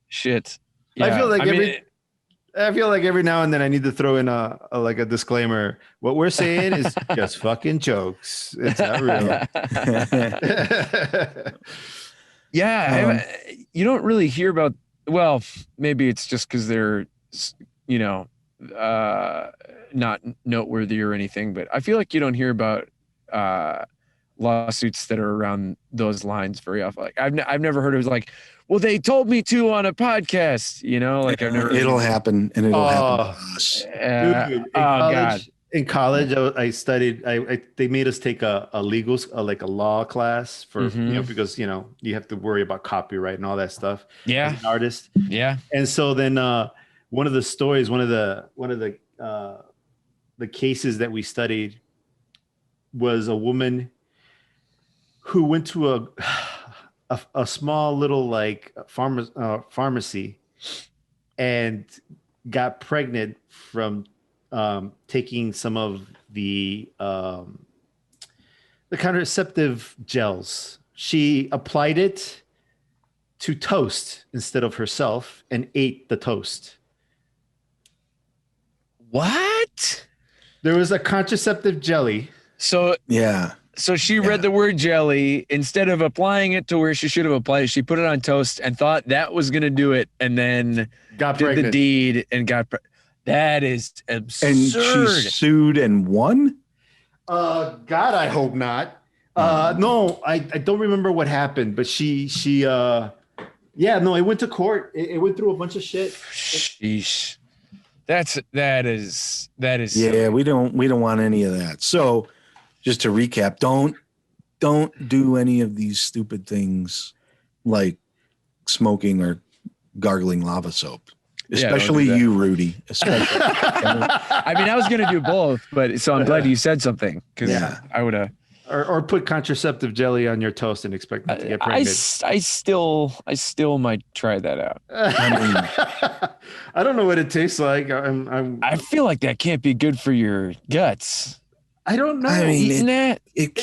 Shit. I Yeah. feel like mean, every now and then I need to throw in a disclaimer. What we're saying is just fucking jokes. It's not real. Yeah, you don't really hear about. Well, maybe it's just because they're, not noteworthy or anything. But I feel like you don't hear about lawsuits that are around those lines very often. Like I've never heard of like, well, they told me to on a podcast. Like I've never. It'll happen, and it'll happen to us. Dude, God. in college, I studied. They made us take a like a law class for because you have to worry about copyright and all that stuff. Yeah. As an artist. Yeah. And so then one of the stories, one of the cases that we studied was a woman who went to a small little like pharmacy and got pregnant from taking some of the contraceptive gels. She applied it to toast instead of herself and ate the toast. What? There was a contraceptive jelly. So Yeah. So she read the word jelly instead of applying it to where she should have applied it. She put it on toast and thought that was going to do it, and then Got did pregnant. the deed and got. That is absurd. And she sued and won? God, I hope not. No, I don't remember what happened, but she it went to court. It went through a bunch of shit. Sheesh. That is. Yeah, we don't want any of that. So just to recap, don't do any of these stupid things like smoking or gargling lava soap. Especially don't do that. you, Rudy. Especially. I mean, I was going to do both, but so I'm glad you said something because I would have. Or put contraceptive jelly on your toast and expect them to get I pregnant. I still might try that out. I don't know what it tastes like. I feel like that can't be good for your guts. I don't know. I mean, Eating that? it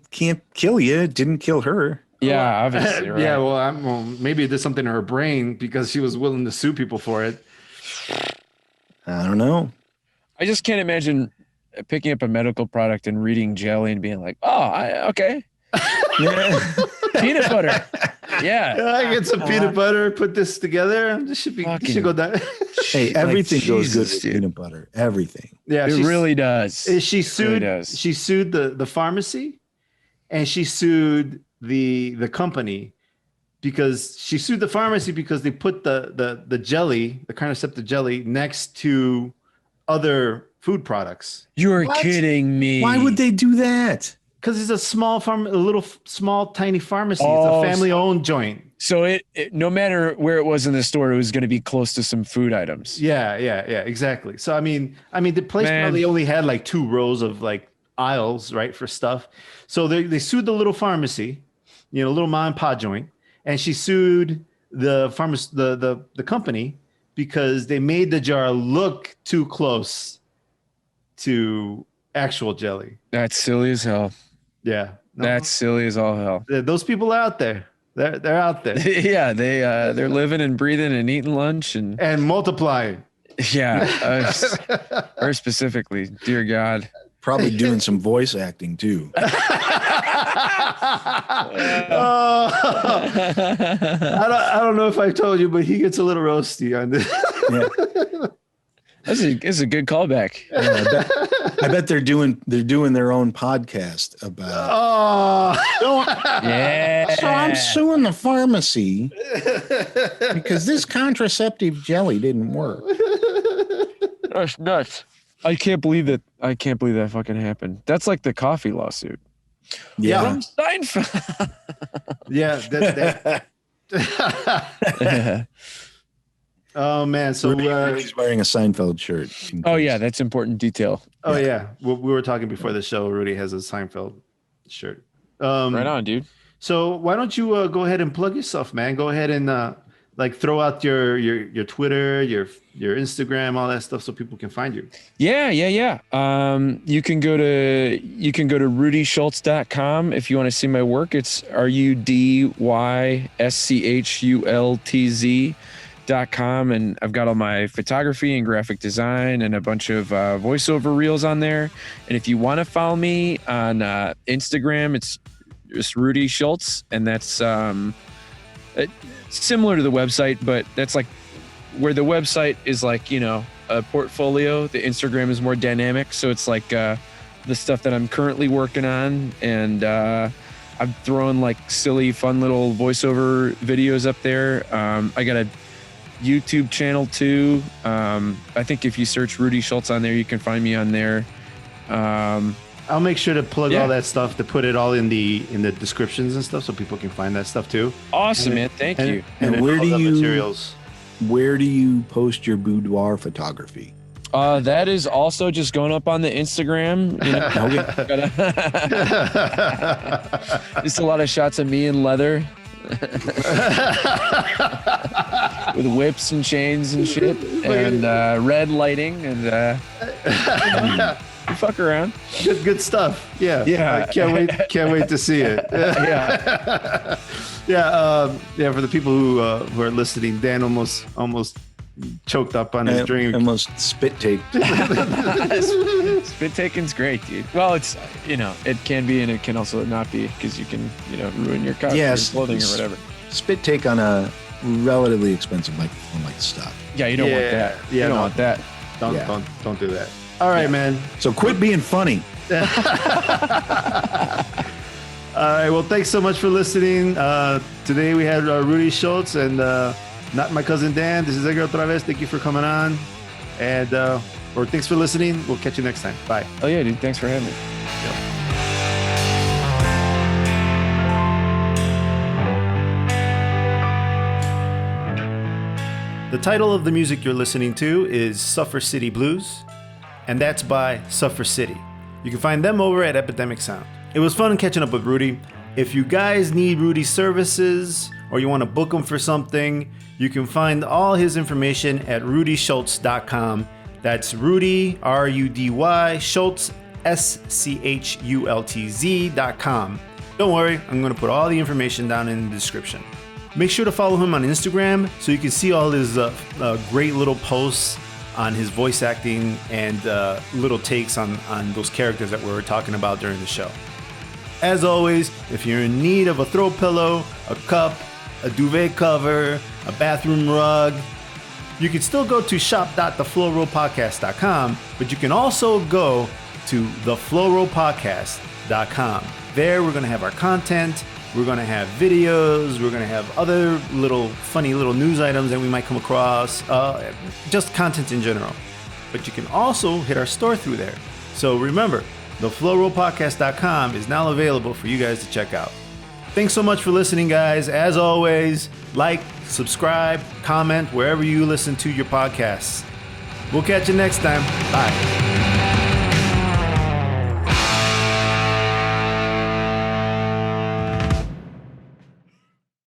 can't kill you. It didn't kill her. Yeah, obviously. Right. Yeah, well, maybe it did something to her brain because she was willing to sue people for it. I don't know. I just can't imagine picking up a medical product and reading jelly and being like, okay. Peanut butter. Yeah. I get some peanut butter, put this together. This should go down. Hey, everything goes good Jesus, with dude. peanut butter. Everything. Yeah, It really does. She sued. She sued the pharmacy, and she sued the company because she sued the pharmacy because they put the jelly, the contraceptive jelly, next to other food products. You're kidding me. Why would they do that? Because it's a small tiny pharmacy. It's a family-owned joint. So it no matter where it was in the store, it was going to be close to some food items. Yeah, exactly. So I mean, the place probably only had like 2 rows of like aisles, right, for stuff. So they sued the little pharmacy, little mom and pop joint, and she sued the the company because they made the jar look too close to actual jelly. That's silly as hell. Yeah, That's silly as all hell. those people are out there. They're out there Yeah, they're living and breathing and eating lunch and multiplying. yeah. Very specifically, dear God. Probably doing some voice acting too. I don't know if I told you, but he gets a little roasty on this. Yeah. It's a good callback. I bet they're doing their own podcast about. Yeah. So I'm suing the pharmacy because this contraceptive jelly didn't work. That's nuts. I can't believe that fucking happened. That's like the coffee lawsuit. Yeah. From Seinfeld. Yeah. Oh man. So He's wearing a Seinfeld shirt. Oh yeah, that's important detail. oh yeah. We were talking before the show. Rudy has a Seinfeld shirt. Right on, dude. So why don't you go ahead and plug yourself, man? Go ahead and like throw out your Twitter, your Instagram, all that stuff, so people can find you. Yeah. You can go to rudyschultz.com if you want to see my work. It's RUDYSCHULTZ.com, and I've got all my photography and graphic design and a bunch of voiceover reels on there. And if you want to follow me on Instagram, it's just Rudy Schultz, and that's similar to the website, but that's like where the website is like, you know, a portfolio. The Instagram is more dynamic. So it's like the stuff that I'm currently working on. And I'm throwing like silly, fun little voiceover videos up there. I got a YouTube channel too. I think if you search Rudy Schultz on there, you can find me on there. I'll make sure to plug all that stuff, to put it all in the descriptions and stuff, so people can find that stuff too. Awesome, man. Thank you. And where do you post your boudoir photography? That is also just going up on the Instagram. You know, just a lot of shots of me in leather. With whips and chains and shit, and red lighting, and you fuck around. Good stuff. Yeah. I can't wait to see it. Yeah. For the people who are listening, Dan almost choked up on his drink. Almost spit take. Spit taking's great, dude. Well, it's, you know, it can be and it can also not be, because you can, you know, ruin your costume, your clothing, or whatever. Spit take on a relatively expensive microphone like stock. Yeah, you don't want that. Yeah, you don't want that. Don't do that. All right, man. So quit being funny. All right. Well, thanks so much for listening. Today we had Rudy Schultz and not my cousin Dan. This is Edgar OtraVez. Thank you for coming on. And or thanks for listening. We'll catch you next time. Bye. Oh, yeah, dude. Thanks for having me. The title of the music you're listening to is Suffer City Blues, and that's by Suffer City. You can find them over at Epidemic Sound. It was fun catching up with Rudy. If you guys need Rudy's services or you want to book him for something, you can find all his information at rudyschultz.com. That's Rudy, R-U-D-Y, Schultz, S-C-H-U-L-T-Z.com. Don't worry, I'm going to put all the information down in the description. Make sure to follow him on Instagram so you can see all his great little posts on his voice acting and little takes on those characters that we were talking about during the show. As always, if you're in need of a throw pillow, a cup, a duvet cover, a bathroom rug, you can still go to shop.theflowrollpodcast.com, but you can also go to theflowrollpodcast.com. There we're going to have our content. We're going to have videos. We're going to have other little funny little news items that we might come across. Just content in general. But you can also hit our store through there. So remember, theflowrollpodcast.com is now available for you guys to check out. Thanks so much for listening, guys. As always, like, subscribe, comment wherever you listen to your podcasts. We'll catch you next time. Bye.